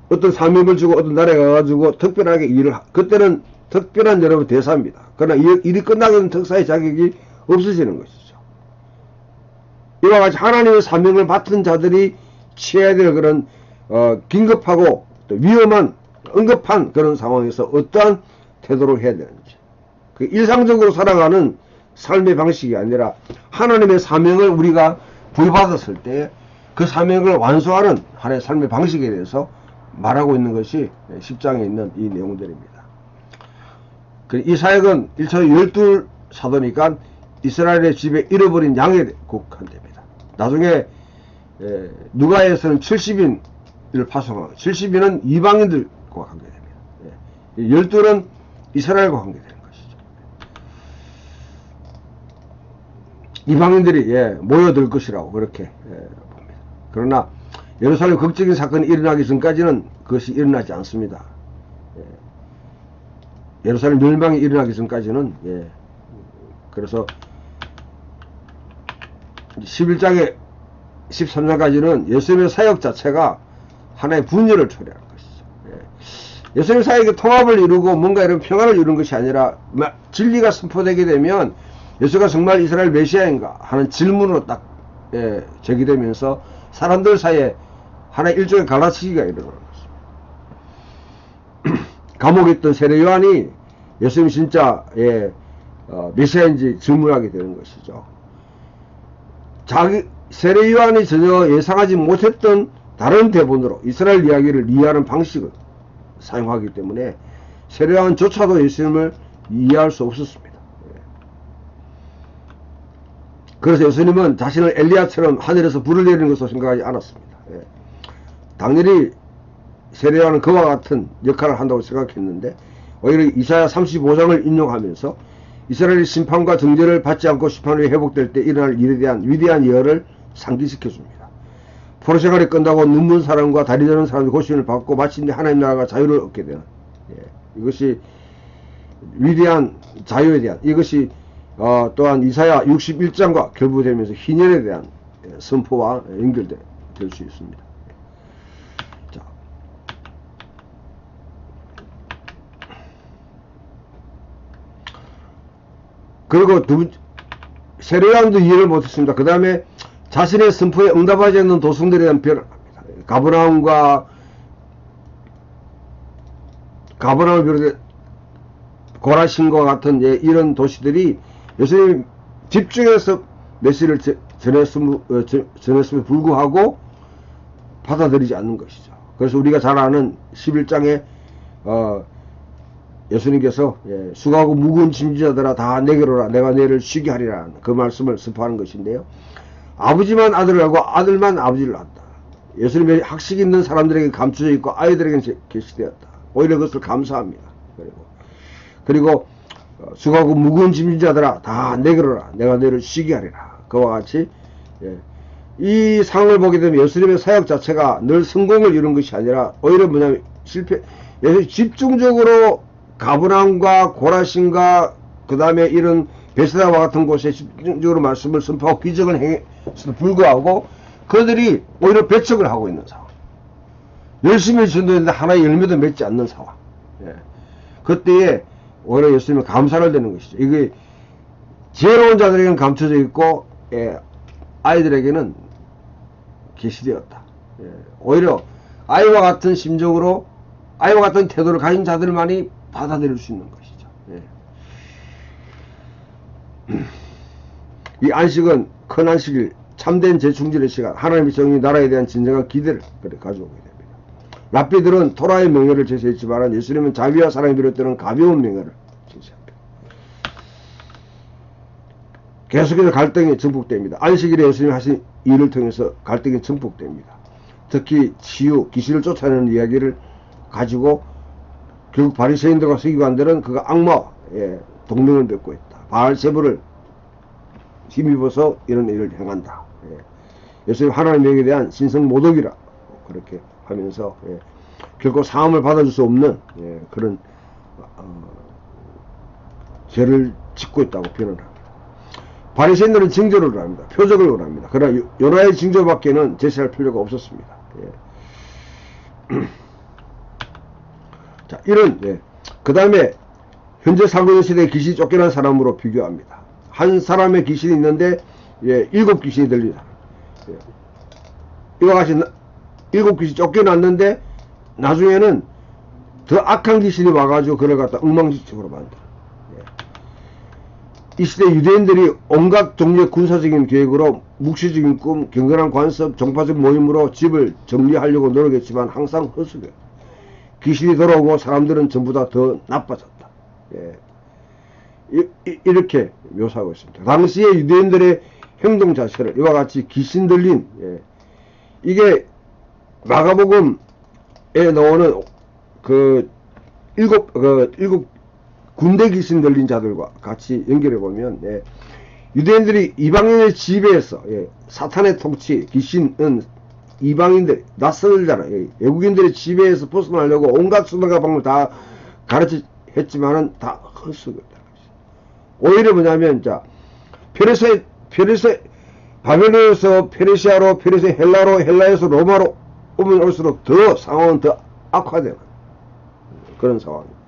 어떤 사명을 주고 어떤 나라에 가가지고 특별하게 그때는 특별한 여러분 대사입니다. 그러나 일이 끝나게 되면 특사의 자격이 없어지는 것이죠. 이와 같이 하나님의 사명을 맡은 자들이 취해야 될 그런 긴급하고 또 위험한 응급한 그런 상황에서 어떠한 태도를 해야 되는지, 그 일상적으로 살아가는 삶의 방식이 아니라 하나님의 사명을 우리가 부여받았을 때 그 사명을 완수하는 하나의 삶의 방식에 대해서 말하고 있는 것이 10장에 있는 이 내용들입니다. 이 사역은 1차 12사도니까 이스라엘의 집에 잃어버린 양에 국한됩니다. 나중에 누가에서는 70인을 파송하고 70인은 이방인들과 관계됩니다. 12는 이스라엘과 관계되는 것이죠. 이방인들이 모여들 것이라고 그렇게 봅니다. 그러나 예루살렘 극적인 사건이 일어나기 전까지는 그것이 일어나지 않습니다. 예루살렘 멸망이 일어나기 전까지는 그래서 11장에 13장까지는 예수님의 사역 자체가 하나의 분열을 초래하는 것이죠. 예수님의 사역의 통합을 이루고 뭔가 이런 평화를 이루는 것이 아니라 진리가 선포되게 되면 예수가 정말 이스라엘 메시아인가 하는 질문으로 딱 제기되면서 사람들 사이에 하나의 일종의 갈라치기가 일어나는 것입니다. 감옥에 있던 세례 요한이 예수님 진짜 메시아인지 질문하게 되는 것이죠. 세례 요한이 전혀 예상하지 못했던 다른 대본으로 이스라엘 이야기를 이해하는 방식을 사용하기 때문에 세례 요한조차도 예수님을 이해할 수 없었습니다. 그래서 예수님은 자신을 엘리야처럼 하늘에서 불을 내리는 것으로 생각하지 않았습니다. 당연히 세례 요한은 그와 같은 역할을 한다고 생각했는데 오히려 이사야 35장을 인용하면서 이스라엘의 심판과 정죄를 받지 않고 심판이 회복될 때 일어날 일에 대한 위대한 예언을 상기시켜줍니다. 포로생활이 끝나고 눈먼 사람과 다리 저는 사람이 고침을 받고 마침내 하나님 나라가 자유를 얻게 되는 이것이 위대한 자유에 대한 이것이 또한 이사야 61장과 결부되면서 희년에 대한 선포와 연결될 수 있습니다. 자. 그리고 세례 요한도 이해를 못했습니다. 그 다음에 자신의 선포에 응답하지 않는 도성들에 대한 변을 합니다. 가버나움을 비롯해 고라신과 같은 이런 도시들이 예수님이 집중해서 메시지를 전했음에 불구하고 받아들이지 않는 것이죠. 그래서 우리가 잘 아는 11장에 예수님께서 수고하고 무거운 짐지자들아 다 내게로 오라 내가 너희를 쉬게 하리라 그 말씀을 선포하는 것인데요. 아버지만 아들을 알고 아들만 아버지를 안다. 예수님의 학식 있는 사람들에게 감춰져 있고 아이들에게는 계시되었다. 오히려 그것을 감사합니다. 그리고 수고하고 무거운 짐진자들아 다 내게로 오라 내가 너희를 쉬게 하리라. 그와 같이 이 상황을 보게 되면 예수님의 사역 자체가 늘 성공을 이룬 것이 아니라 오히려 뭐냐면 예수님 집중적으로 가브나움과 고라신과 그 다음에 이런 베세다와 같은 곳에 집중적으로 말씀을 선포하고 기적을 행했음에도 불구하고 그들이 오히려 배척을 하고 있는 상황. 열심히 전도했는데 하나의 열매도 맺지 않는 상황. 그때에 오히려 예수님은 감사를 되는 것이죠. 이게 지혜로운 자들에게는 감춰져 있고 아이들에게는 계시되었다. 오히려 아이와 같은 심정으로 아이와 같은 태도를 가진 자들만이 받아들일 수 있는 것이죠. 이 안식은 큰 안식일, 참된 재충전의 시간, 하나님의 정의 나라에 대한 진정한 기대를 가져오게 됩니다. 랍비들은 토라의 명예를 제시했지만 예수님은 자비와 사랑이 비롯되는 가벼운 명예를 제시합니다. 계속해서 갈등이 증폭됩니다. 안식일에 예수님이 하신 일을 통해서 갈등이 증폭됩니다. 특히 치유, 귀신을 쫓아내는 이야기를 가지고 결국 바리새인들과 서기관들은 그가 악마의 동맹을 맺고 있다. 바알세불을 힘입어서 이런 일을 행한다. 예수님 하나님의 명에 대한 신성 모독이라 그렇게 하면서 결코 사함을 받아줄 수 없는 그런 죄를 짓고 있다고 표현을 합니다. 바리새인들은 징조를 원합니다. 표적을 원합니다. 그러나 요나의 징조밖에는 제시할 필요가 없었습니다. 자, 이런 그 다음에 현재 살고 있는 시대에 귀신이 쫓겨난 사람으로 비교합니다. 한 사람의 귀신이 있는데 7 귀신이 들리다. 이와 같이 7 귀신이 쫓겨났는데 나중에는 더 악한 귀신이 와가지고 그를 갖다 엉망진창으로 만들어. 이 시대 유대인들이 온갖 종류의 군사적인 계획으로 묵시적인 꿈, 경건한 관습, 종파적 모임으로 집을 정리하려고 노력했지만 항상 허술해요. 귀신이 돌아오고 사람들은 전부 다 더 나빠졌다. 예. 이렇게 묘사하고 있습니다. 당시에 유대인들의 행동 자체를 이와 같이 귀신 들린, 예. 이게 마가복음에 나오는 일곱 군대 귀신 들린 자들과 같이 연결해 보면, 예. 유대인들이 이방인의 지배에서, 예. 사탄의 통치, 귀신은 이방인들, 낯설잖아요. 예. 외국인들의 지배에서 벗어나려고 온갖 수단과 방법을 다 가르쳤지만은 다 헛수고다. 오히려 뭐냐면, 자, 바벨론에서 페르시아로, 페르시아 헬라로, 헬라에서 로마로 오면 올수록 더 상황은 더 악화되는 그런 상황입니다.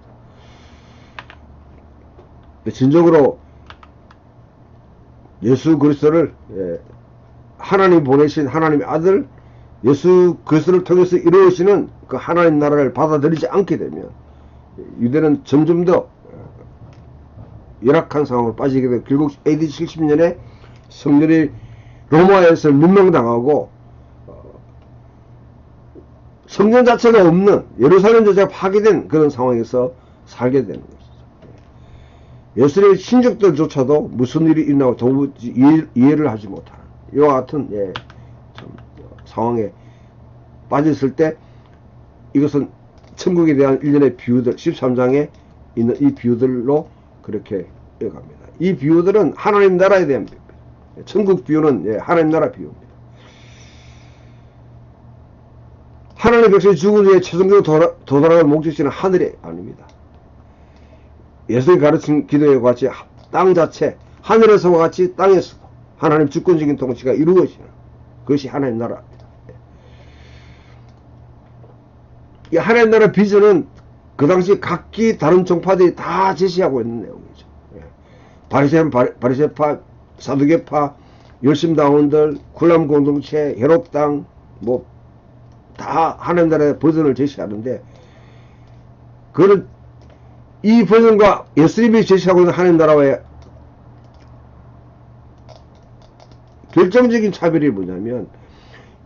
진정으로 예수 그리스도를, 예, 하나님 보내신 하나님의 아들 예수 그리스도를 통해서 이루어지는 그 하나님 나라를 받아들이지 않게 되면 유대는 점점 더 열악한 상황으로 빠지게 되고, 결국 AD 70년에 성전이 로마에서 멸망당하고 성전 자체가 없는, 예루살렘 자체가 파괴된 그런 상황에서 살게 되는 것이죠. 예수의 신적들조차도 무슨 일이 있나고 도무지 이해를 하지 못하는 이와 같은, 예, 참 상황에 빠졌을 때, 이것은 천국에 대한 일련의 비유들, 13장에 있는 이 비유들로 그렇게 이어갑니다. 이 비유들은 하나님 나라에 대한 비유입니다. 천국 비유는, 예, 하나님 나라 비유입니다. 하나님의 백성이 죽은 후에 최종적으로 도달하는 목적지는 하늘이 아닙니다. 예수님이 가르친 기도에 같이 땅 자체, 하늘에서와 같이 땅에서도 하나님 주권적인 통치가 이루어지는 그것이 하나님 나라입니다. 이 하나님 나라 비전은 그 당시 각기 다른 종파들이 다 제시하고 있는 내용이죠. 바리새파, 사두개파, 열심당원들, 쿨람 공동체, 헤롯당, 뭐 다 하나님 나라의 버전을 제시하는데, 그는 이 버전과 예수님이 제시하고 있는 하나님 나라와의 결정적인 차별이 뭐냐면,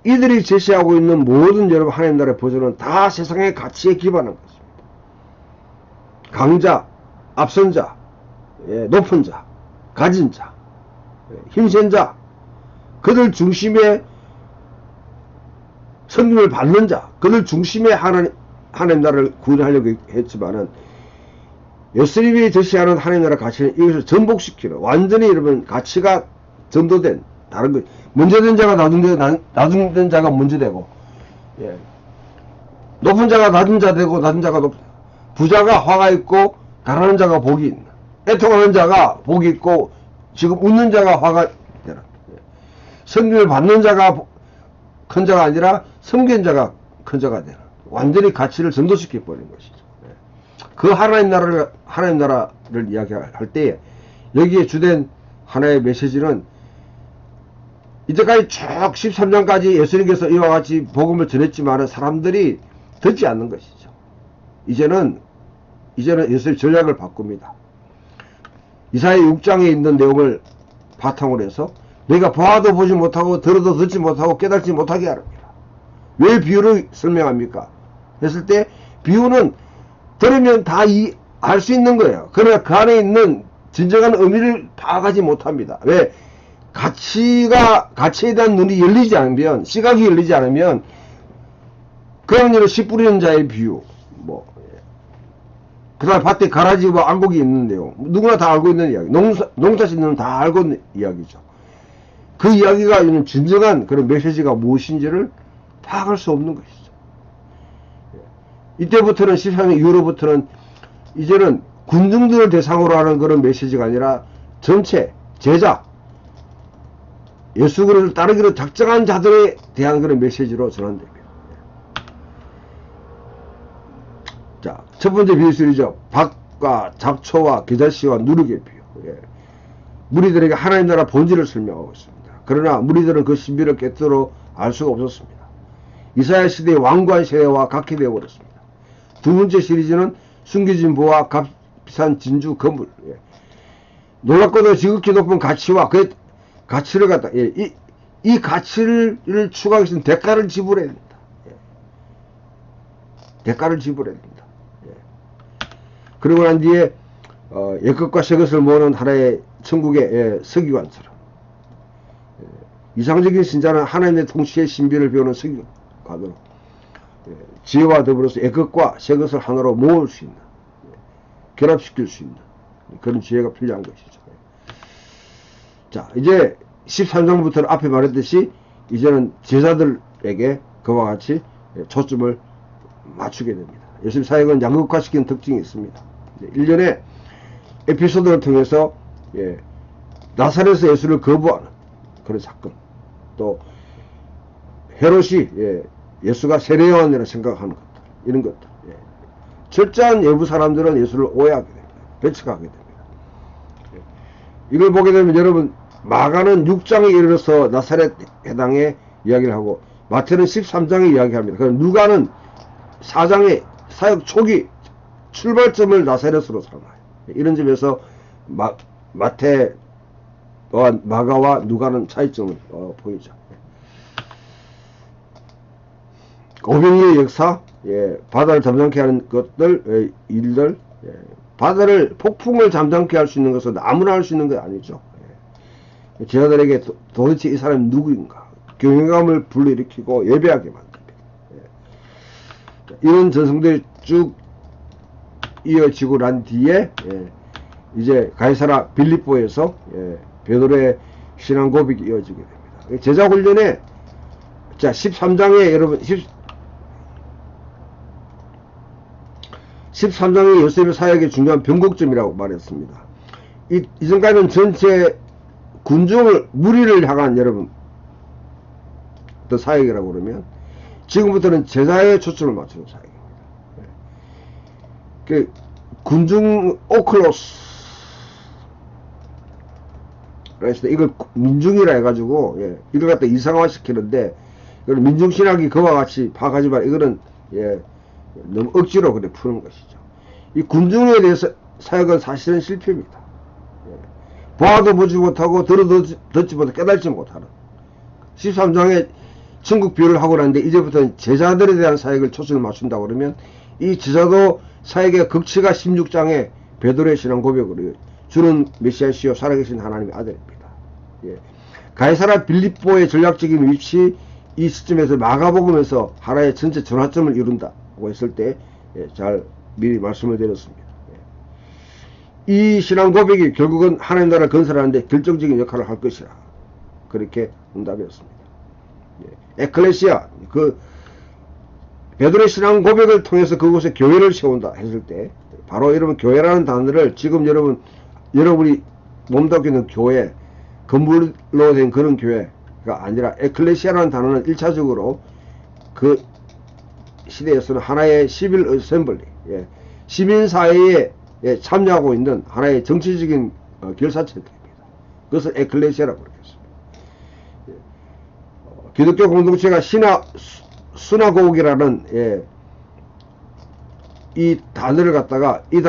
이들이 제시하고 있는 모든 여러분 하나님 나라의 버전은 다 세상의 가치에 기반한 것입니다. 강자, 앞선 자, 예, 높은 자, 가진 자, 예, 힘센 자, 그들 중심에 성김을 받는 자, 그들 중심에 하나님 나라를 구현하려고 했지만은, 예수님이 제시하는 하나님 나라 가치는 이것을 전복시키는, 완전히 여러분 가치가 전도된 다른 것, 먼저 된 자가 나중된 자가 먼저 되고, 예, 높은 자가 낮은 자 되고, 낮은 자가 부자가 화가 있고 가난한 자가 복이 있는, 애통하는 자가 복이 있고 지금 웃는 자가 화가 되는, 성경을 받는 자가 큰 자가 아니라 섬긴 자가 큰 자가 되는, 완전히 가치를 전도시켜 버린 것이죠. 그 하나님 나라를 이야기할 때에 여기에 주된 하나의 메시지는, 이제까지 쭉 13장까지 예수님께서 이와 같이 복음을 전했지만 사람들이 듣지 않는 것이죠. 이제는 예수님 전략을 바꿉니다. 이사야 6장에 있는 내용을 바탕으로 해서 내가 봐도 보지 못하고 들어도 듣지 못하고 깨닫지 못하게 하랍니다. 왜 비유를 설명합니까? 했을 때, 비유는 들으면 다 알 수 있는 거예요. 그러나 그 안에 있는 진정한 의미를 파악하지 못합니다. 왜? 가치에 대한 눈이 열리지 않으면, 시각이 열리지 않으면, 그냥 씨 뿌리는 자의 비유, 그 다음에 밭에 가라지와 안곡이 있는 내용, 누구나 다 알고 있는 이야기, 농사 짓는 다 알고 있는 이야기죠. 그 이야기가 있는 진정한 그런 메시지가 무엇인지를 파악할 수 없는 것이죠. 이때부터는 13년 이후로부터는 이제는 군중들을 대상으로 하는 그런 메시지가 아니라 전체 제자, 예수 그리스도를 따르기로 작정한 자들에 대한 그런 메시지로 전환됩니다. 자, 첫 번째 비유술이죠. 밭과 잡초와 겨자씨와 누룩의 비유. 예. 무리들에게 하나님 나라 본질을 설명하고 있습니다. 그러나 무리들은 그 신비를 깨뜨려 알 수가 없었습니다. 이사야 시대의 왕관 세대와 같게 되어버렸습니다. 두 번째 시리즈는 숨겨진 보화, 값비싼 진주, 건물. 예. 놀랍고도 지극히 높은 가치와 그 가치를 갖다, 예. 이 가치를 추구하기 위해서는 대가를 지불해야 됩니다. 예. 대가를 지불해야 됩니다. 예. 그리고 난 뒤에 옛것과 새것을 모으는 하나의 천국의 서기관처럼 이상적인 신자는 하나님의 통치의 신비를 배우는 서기관으로 지혜와 더불어서 옛것과 새것을 하나로 모을 수 있는, 결합시킬 수 있는 그런 지혜가 필요한 것이죠. 자, 이제 13장부터 앞에 말했듯이 이제는 제자들에게 그와 같이 초점을 맞추게 됩니다. 예수님 사역은 양극화시키는 특징이 있습니다. 1년에 에피소드를 통해서 나사렛에서 예수를 거부하는 그런 사건, 또 헤롯이 예수가 세례 요한이라 생각하는 것들, 이런 것들, 철저한 외부 사람들은 예수를 오해하게 됩니다. 배척하게 됩니다. 이걸 보게 되면 여러분, 마가는 6장에 이르러서 나사렛 해당의 이야기를 하고 마태는 13장에 이야기합니다. 그럼 누가는 4장의 사역 초기 출발점을 나사렛으로 삼아요. 이런 점에서 마태와 마가와 누가는 차이점을 보이죠. 오병이의 역사, 바다를 잠잠케 하는 것들, 일들, 바다를 폭풍을 잠잠케 할 수 있는 것은 아무나 할 수 있는 게 아니죠. 제자들에게 도대체 이 사람이 누구인가 경외감을 불러일으키고 예배하게 만듭니다. 이런 전승들이 쭉 이어지고 난 뒤에 이제 가이사라 빌립보에서 베드로의 신앙 고백이 이어지게 됩니다. 제자 훈련에 자 13장에 여러분 13장이 예수님의 사역의 중요한 변곡점이라고 말했습니다. 이전까지는 전체 군중을 무리를 향한 여러분 또 사역이라고 그러면 지금부터는 제자의 초점을 맞추는 사역입니다. 그 군중 오클로스 그래서 이걸 민중이라 해가지고 이걸 갖다 이상화 시키는데 이건 민중신학이 그와 같이 파악하지만 이거는 너무 억지로 그래 푸는 것이죠. 이 군중에 대해서 사역은 사실은 실패입니다. 보아도 보지 못하고 들어도 듣지 못하고 깨달지 못하는 13장에 천국 비유를 하고 나는데 이제부터는 제자들에 대한 사역을 초점을 맞춘다고 그러면 이 제자도 사역의 극치가 16장에 베드로의 신앙 고백으로 주는 메시아시요 살아계신 하나님의 아들입니다. 가이사라 빌립보의 전략적인 위치 이 시점에서 마가복음에서 하나의 전체 전화점을 이룬다고 했을 때 잘 미리 말씀을 드렸습니다. 이 신앙 고백이 결국은 하나님 나라를 건설하는데 결정적인 역할을 할 것이라 그렇게 응답이었습니다. 에클레시아 그 베드로의 신앙 고백을 통해서 그곳에 교회를 세운다 했을 때 바로 여러분 교회라는 단어를 지금 여러분이 몸담고 있는 교회 건물로 된 그런 교회가 아니라 에클레시아라는 단어는 1차적으로 그 시대에서는 하나의 시빌 어셈블리 시민사회에 참여하고 있는 하나의 정치적인 결사체들입니다. 그것을 에클레시아라고 그러겠습니다. 기독교 공동체가 수나고기라는 이 단어를 갖다가 이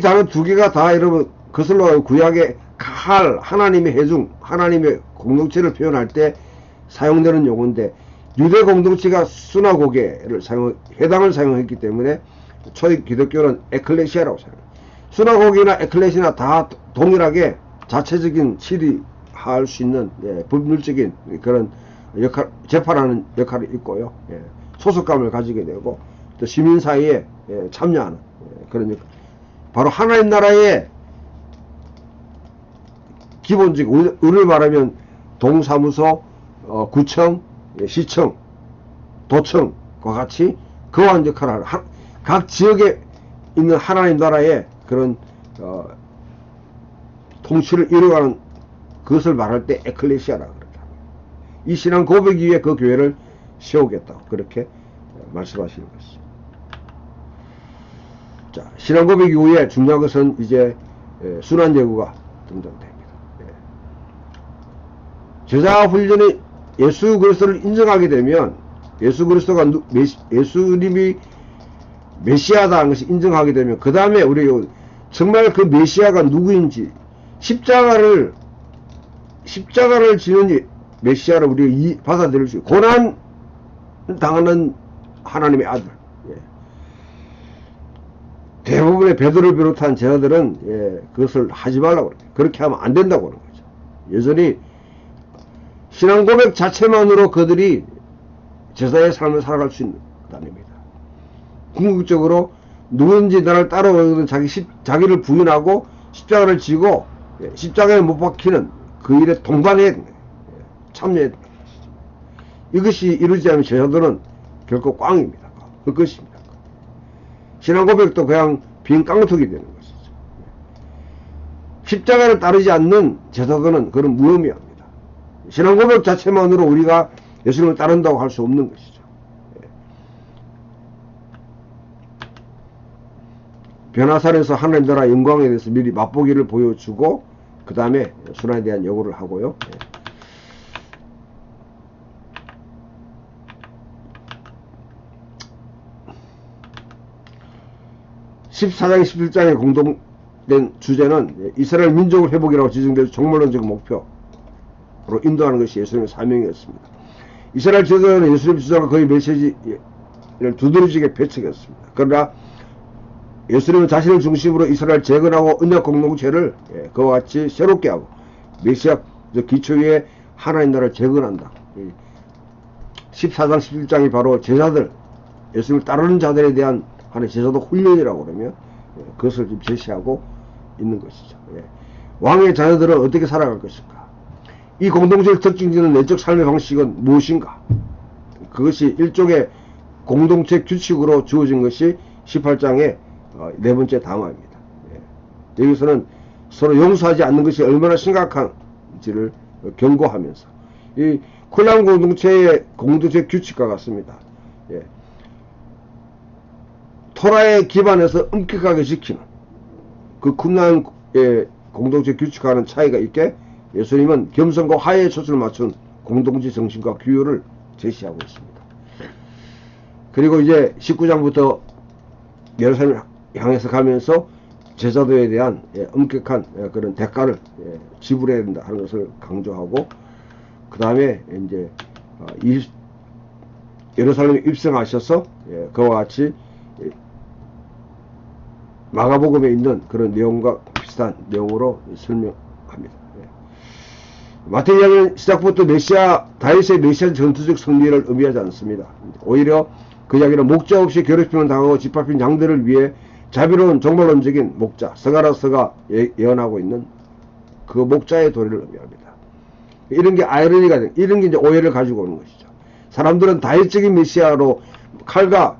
단어 두 개가 다 여러분 거슬러 구약의 칼 하나님의 해중 하나님의 공동체를 표현할 때 사용되는 용어인데 유대 공동체가 수나고게를 회당을 사용했기 때문에 초기 기독교는 에클레시아라고 사용해요. 수나고기나 에클레시아나 다 동일하게 자체적인 치리할 수 있는 법률적인 그런 역할, 재판하는 역할이 있고요. 소속감을 가지게 되고 또 시민사회에 참여하는 그런 역할. 바로 하나님 나라의 기본적인 우리를 말하면 동사무소, 구청, 시청, 도청과 같이 그러한 역할을 하는 각 지역에 있는 하나님 나라의 그런 통치를 이루어가는 그것을 말할 때 에클레시아라고 그럽니다. 이 신앙 고백 위에 그 교회를 세우겠다고 그렇게 말씀하시는 것이죠. 자, 신앙 고백 이후에 중요한 것은 이제 순환제구가 등장됩니다. 제자 훈련에 예수 그리스도를 인정하게 되면 예수 그리스도가 예수님이 메시아다는 것을 인정하게 되면 그 다음에 우리 정말 그 메시아가 누구인지 십자가를 지는 메시아를 우리가 받아들일 수 있고 고난 당하는 하나님의 아들 예. 대부분의 베드로를 비롯한 제자들은 예, 그것을 하지 말라고 그래요. 그렇게 하면 안 된다고 하는 거죠. 여전히 신앙 고백 자체만으로 그들이 제자의 삶을 살아갈 수 있는 것입니다. 궁극적으로 누군지 나를 따라오는 자기를 부인하고 십자가를 지고 예, 십자가에 못 박히는 그 일에 동반해야 됩니다. 예, 참여해야 됩니다. 이것이 이루지 않으면 제자들은 결코 꽝입니다. 그것입니다. 신앙 고백도 그냥 빈 깡통이 되는 것이죠. 십자가를 따르지 않는 제자들은 그런 무의미합니다. 신앙 고백 자체만으로 우리가 예수님을 따른다고 할 수 없는 것이죠. 변화산에서 하나님 나라 영광에 대해서 미리 맛보기를 보여주고 그 다음에 순환에 대한 요구를 하고요. 14장 11장에 공동된 주제는 이스라엘 민족을 회복이라고 지정될 종말론적 목표로 인도하는 것이 예수님의 사명이었습니다. 이스라엘 제자들은 예수님 주장과 거의 메시지를 두드러지게 배척했습니다. 그러나 예수님은 자신을 중심으로 이스라엘 재건하고 언약 공동체를 그와 같이 새롭게 하고 메시아 기초 위에 하나님 나라를 재건한다. 14장 11장이 바로 제자들, 예수님을 따르는 자들에 대한 하나의 제자도 훈련이라고 그러면 그것을 지금 제시하고 있는 것이죠. 왕의 자녀들은 어떻게 살아갈 것인가? 이 공동체의 특징지는 내적 삶의 방식은 무엇인가? 그것이 일종의 공동체 규칙으로 주어진 것이 18장의 네 번째 담화입니다. 여기서는 서로 용서하지 않는 것이 얼마나 심각한지를 경고하면서 이 쿨란 공동체의 공동체 규칙과 같습니다. 토라에 기반해서 엄격하게 지키는 그 쿰란 공동체 규칙과는 차이가 있게 예수님은 겸손과 화해에 초점을 맞춘 공동체 정신과 규율을 제시하고 있습니다. 그리고 이제 19장부터 예루살렘을 향해서 가면서 제자도에 대한 엄격한 그런 대가를 지불해야 된다 하는 것을 강조하고 그 다음에 이제 예루살렘에 입성하셔서 그와 같이 마가복음에 있는 그런 내용과 비슷한 내용으로 설명합니다. 마태복음 시작부터 다윗의 메시아 전투적 승리를 의미하지 않습니다. 오히려 그 이야기는 목자 없이 괴롭힘을 당하고 짓밟힌 양들을 위해 자비로운 종말론적인 목자 스가랴서가 예언하고 있는 그 목자의 도리를 의미합니다. 이런 게 아이러니가 된, 이런 게 이제 오해를 가지고 오는 것이죠. 사람들은 다윗적인 메시아로 칼과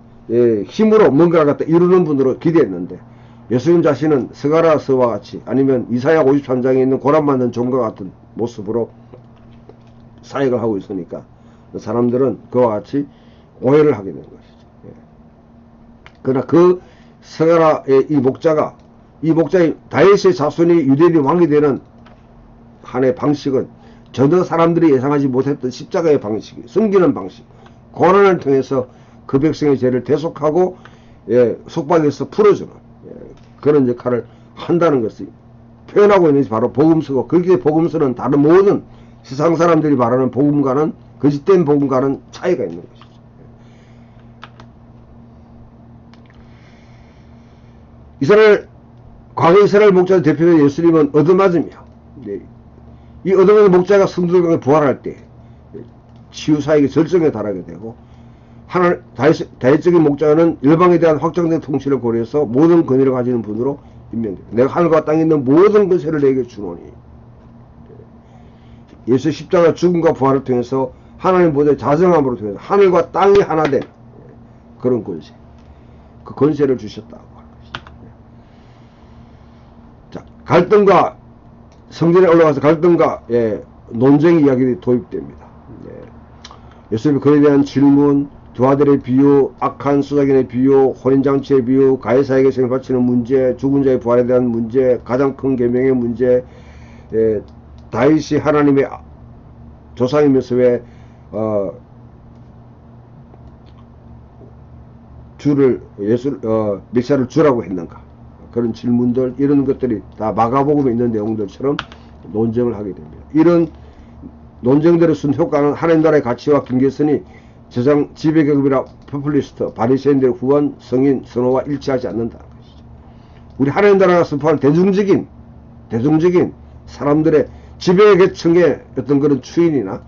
힘으로 뭔가를 갖다 이루는 분으로 기대했는데 예수님 자신은 스가랴서와 같이 아니면 이사야 53장에 있는 고난 받는 종과 같은 모습으로 사역을 하고 있으니까 사람들은 그와 같이 오해를 하게 되는 것이죠. 그러나 그 스가랴의 이 목자의 다윗의 자손이 유대인의 왕이 되는 한의 방식은 전혀 사람들이 예상하지 못했던 십자가의 방식이 숨기는 방식, 고난을 통해서 그 백성의 죄를 대속하고 속박에서 풀어주는 그런 역할을 한다는 것을 표현하고 있는 것이 바로 복음서고, 그렇게 복음서는 다른 모든 세상 사람들이 말하는 복음과는, 거짓된 복음과는 차이가 있는 것이죠. 과거 이스라엘 목자의 대표된 예수님은 얻어맞으며, 이 얻어맞은 목자가 성도들과 부활할 때 치유사역의 절정에 달하게 되고, 다윗적인 목자는 일방에 대한 확정된 통치를 고려해서 모든 권위를 가지는 분으로 임명됩니다. 내가 하늘과 땅에 있는 모든 권세를 내게 주노니, 예수 십자가 죽음과 부활을 통해서 하나님 보좌의 자정함으로 통해서 하늘과 땅이 하나 된 그런 권세, 그 권세를 주셨다고 하는 것이죠. 자, 갈등과 성전에 올라가서 갈등과 논쟁 이야기들이 도입됩니다. 예수님이 그에 대한 질문, 두 아들의 비유, 악한 수사견의 비유, 혼인장치의 비유, 가해사에게 생을 바치는 문제, 죽은 자의 부활에 대한 문제, 가장 큰 계명의 문제, 다윗이 하나님의 조상이면서 왜 메시아를 주라고 했는가, 그런 질문들, 이런 것들이 다 마가복음에 있는 내용들처럼 논쟁을 하게 됩니다. 이런 논쟁들의 순 효과는 하나님 나라의 가치와 경계선이 저장 지배계급이나 포퓰리스트, 바리새인들의 후원, 성인, 선호와 일치하지 않는다는 것이죠. 우리 하나님 나라가 선포하는 대중적인 사람들의 지배계층의 어떤 그런 추인이나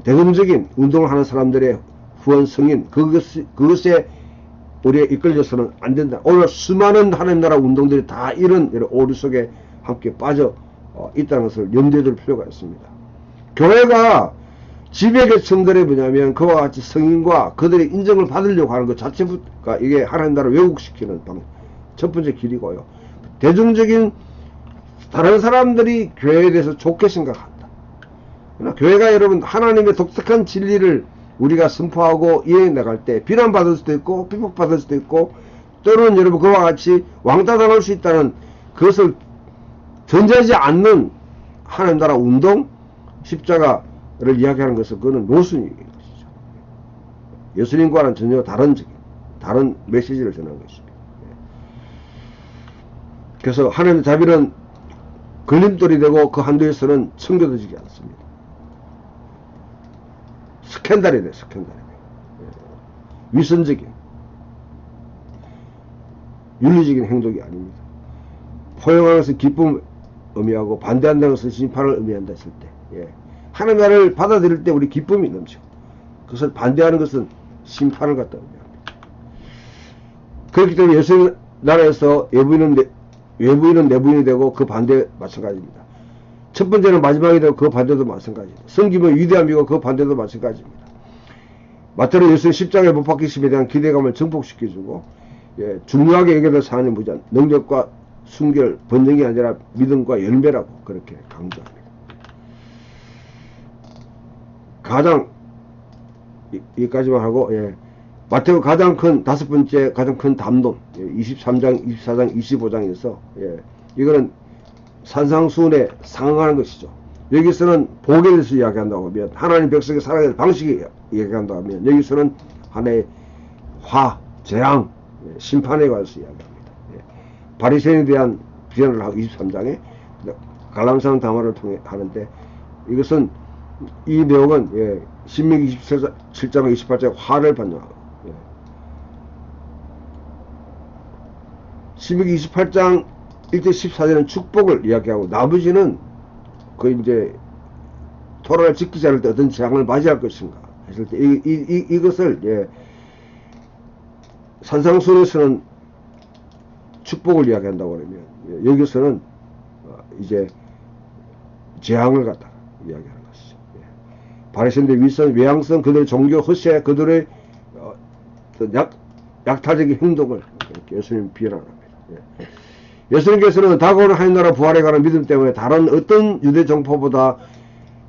대중적인 운동을 하는 사람들의 후원, 성인, 그것에 우리가 이끌려서는 안 된다. 오늘 수많은 하나님 나라 운동들이 다 이런 오류 속에 함께 빠져 있다는 것을 염두에 둘 필요가 있습니다. 교회가 지배계층들이 뭐냐면 그와 같이 성인과 그들의 인정을 받으려고 하는 것 자체가 이게 하나님 나라 왜곡시키는 첫 번째 길이고요. 대중적인 다른 사람들이 교회에 대해서 좋게 생각한다. 그러나 교회가 여러분 하나님의 독특한 진리를 우리가 선포하고 이해해 나갈 때 비난받을 수도 있고 비폭받을 수도 있고 때로는 여러분 그와 같이 왕따 당할 수 있다는 그것을 존재하지 않는 하나님 나라 운동 십자가를 이야기하는 것은 그거는 모순인 것이죠. 예수님과는 전혀 다른 메시지를 전하는 것입니다. 그래서 하나님의 자비는 걸림돌이 되고 그 한도에서는 청겨지지 않습니다. 스캔들이 돼. 위선적인 윤리적인 행동이 아닙니다. 포용하는 것은 기쁨을 의미하고 반대한다는 것은 심판을 의미한다 했을 때 하나님 나라를 받아들일 때 우리 기쁨이 넘치고 그것을 반대하는 것은 심판을 갖다 의미합니다. 그렇기 때문에 예수님 나라에서 외부인은 내부인이 되고 그 반대 마찬가지입니다. 첫 번째는 마지막이 되고 그 반대도 마찬가지입니다. 성김의 위대함이고 그 반대도 마찬가지입니다. 마태는 예수의 십자가에 못 박히심에 대한 기대감을 증폭시켜주고 중요하게 여겨질 사안이 뭐냐 능력과 순결, 번영이 아니라 믿음과 열매라고 그렇게 강조합니다. 가장 여기까지만 하고 마태가 가장 큰 다섯 번째 가장 큰 담론 23장, 24장, 25장에서 이거는 산상수훈에 상응하는 것이죠. 여기서는 복에 대해서 이야기한다고 하면 하나님 백성이 살아야 될 방식이 이야기한다고 하면 여기서는 하나의 재앙, 심판에 관해서 이야기합니다. 바리새인에 대한 비난을 하고 23장에 갈람산 담화를 통해 하는데 이것은 이 내용은 신명기 27장 28장에 화를 반영하고 신명기 28장 1대 14절은 축복을 이야기하고 나머지는 그 이제 토라를 지키지 않을 때 어떤 재앙을 맞이할 것인가 했을 때 이것을 산상수훈에서는 축복을 이야기한다고 그러면 여기서는 이제 재앙을 갖다 이야기하는 것이죠. 바리새인들의 위선, 외향성, 그들의 종교 허세, 그들의 약탈적인 행동을 예수님 비난합니다. 예수님께서는 다가오는 하나님 나라 부활에 관한 믿음 때문에 다른 어떤 유대 정포보다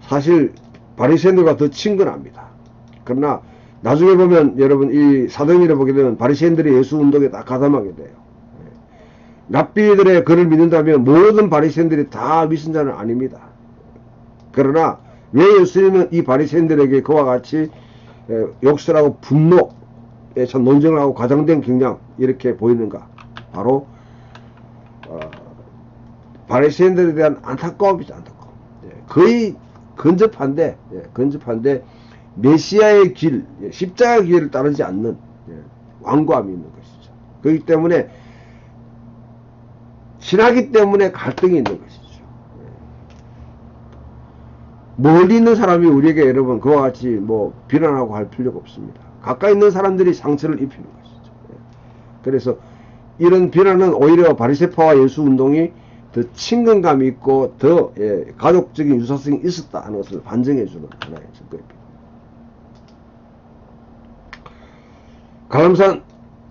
사실 바리새인들과 더 친근합니다. 그러나 나중에 보면 여러분 이 사도행전을 보게 되면 바리새인들이 예수 운동에 다 가담하게 돼요. 랍비들의 글을 믿는다면 모든 바리새인들이 다 위선자는 아닙니다. 그러나 왜 예수님은 이 바리새인들에게 그와 같이 욕설하고 분노에 참 논쟁을 하고 과장된 경향 이렇게 보이는가? 바로 바리새인들에 대한 안타까움이죠. 안타까움. 거의 근접한데 메시아의 길, 십자가의 길을 따르지 않는 완고함이 있는 것이죠. 그렇기 때문에 신하기 때문에 갈등이 있는 것이죠. 멀리 있는 사람이 우리에게 여러분 그와 같이 뭐 비난하고 할 필요가 없습니다. 가까이 있는 사람들이 상처를 입히는 것이죠. 그래서 이런 비난은 오히려 바리새파와 예수 운동이 더 친근감이 있고 더 가족적인 유사성이 있었다 하는 것을 반증해주는 하나의 증거입니다.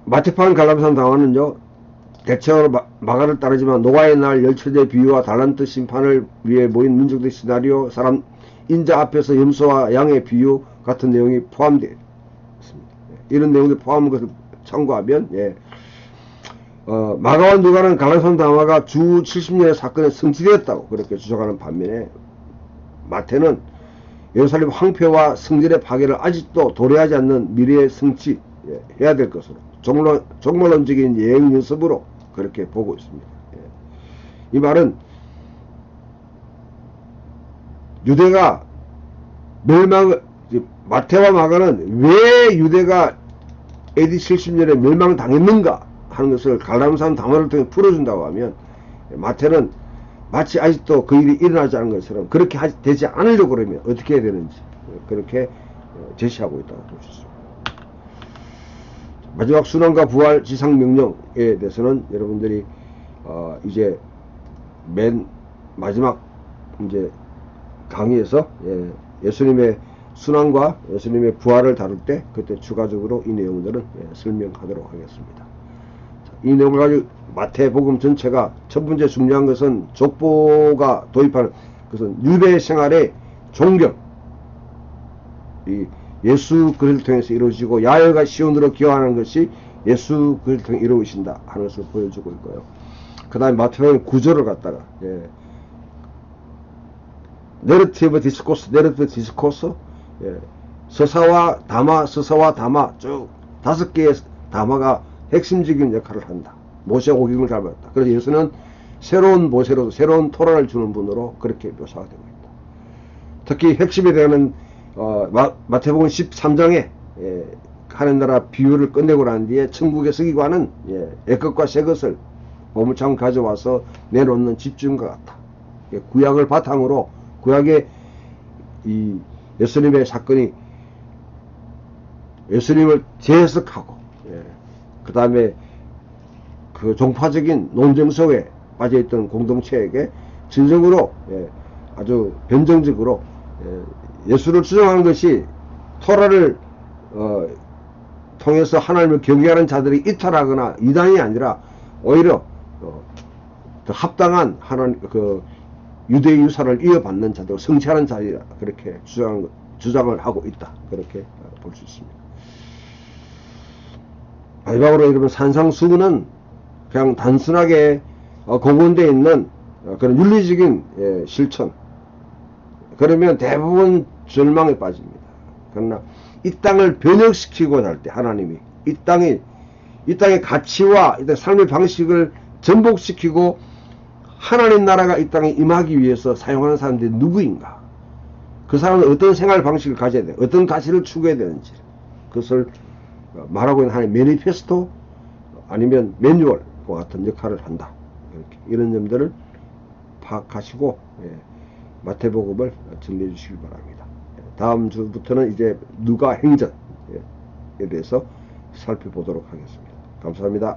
마태판 갈람산 당화는요 대체로 마가를 따르지만 노아의 날 열처제 비유와 달란트 심판을 위해 모인 민족의 시나리오, 사람 인자 앞에서 염소와 양의 비유 같은 내용이 포함되어 있습니다. 이런 내용이 포함한 것을 참고하면 마가와 누가는 갈라산 당화가 주 70년의 사건에 성취되었다고 그렇게 주장하는 반면에 마태는 예루살렘 황폐와 성전의 파괴를 아직도 도래하지 않는 미래에 성취해야 될 것으로 종말론적인 예행 연습으로 그렇게 보고 있습니다. 이 말은 유대가 마태와 마가는 왜 유대가 AD 70년에 멸망당했는가 하는 것을 갈라디아서 담화를 통해 풀어준다고 하면, 마태는 마치 아직도 그 일이 일어나지 않은 것처럼 그렇게 되지 않으려고 그러면 어떻게 해야 되는지 그렇게 제시하고 있다고 볼 수 있습니다. 마지막 순환과 부활 지상명령에 대해서는 여러분들이 이제 맨 마지막 이제 강의에서 예수님의 순환과 예수님의 부활을 다룰 때 그때 추가적으로 이 내용들은 설명하도록 하겠습니다. 이 내용을 가지고 마태복음 전체가 첫 번째 중요한 것은 족보가 도입하는 것은 유대 생활의 존경, 이 예수 그리스도를 통해서 이루어지고 야훼가 시온으로 기여하는 것이 예수 그리스도를 통해 이루어진다 하는 것을 보여주고 있고요. 그 다음에 마태복음 구조를 갖다가 내러티브 디스코스, 서사와 담화 쭉 5개의 담화가 핵심적인 역할을 한다. 모세가 오김을 닮았다. 그래서 예수는 새로운 모세로 새로운 토라를 주는 분으로 그렇게 묘사가 되고 있다. 특히 핵심이 되는 마태복음 13장에 하늘나라 비유를 끝내고 난 뒤에 천국의 서기관은 옛것과 새것을 보물창 가져와서 내놓는 집중과 같다. 구약을 바탕으로 구약의 이 예수님의 사건이 예수님을 재해석하고 그 다음에 그 종파적인 논쟁 속에 빠져있던 공동체에게 진정으로 아주 변정적으로 예수를 추정한 것이 토라를 통해서 하나님을 경외하는 자들이 이탈하거나 이단이 아니라 오히려 더 합당한 하나님 그 유대의 유산을 이어받는 자들, 성취하는 자리라 그렇게 주장을 하고 있다. 그렇게 볼 수 있습니다. 마지막으로 여러분 산상수훈은 그냥 단순하게 공언되어 있는 그런 윤리적인 실천. 그러면 대부분 절망에 빠집니다. 그러나 이 땅을 변혁시키고자 할 때 하나님이 이 땅의 가치와 이 땅의 삶의 방식을 전복시키고 하나님 나라가 이 땅에 임하기 위해서 사용하는 사람들이 누구인가? 그 사람은 어떤 생활 방식을 가져야 돼? 어떤 가치를 추구해야 되는지 그것을 말하고 있는 하나의 매니페스토 아니면 매뉴얼과 같은 역할을 한다. 이렇게 이런 점들을 파악하시고 마태복음을 정리해 주시기 바랍니다. 다음 주부터는 이제 누가 행전에 대해서 살펴보도록 하겠습니다. 감사합니다.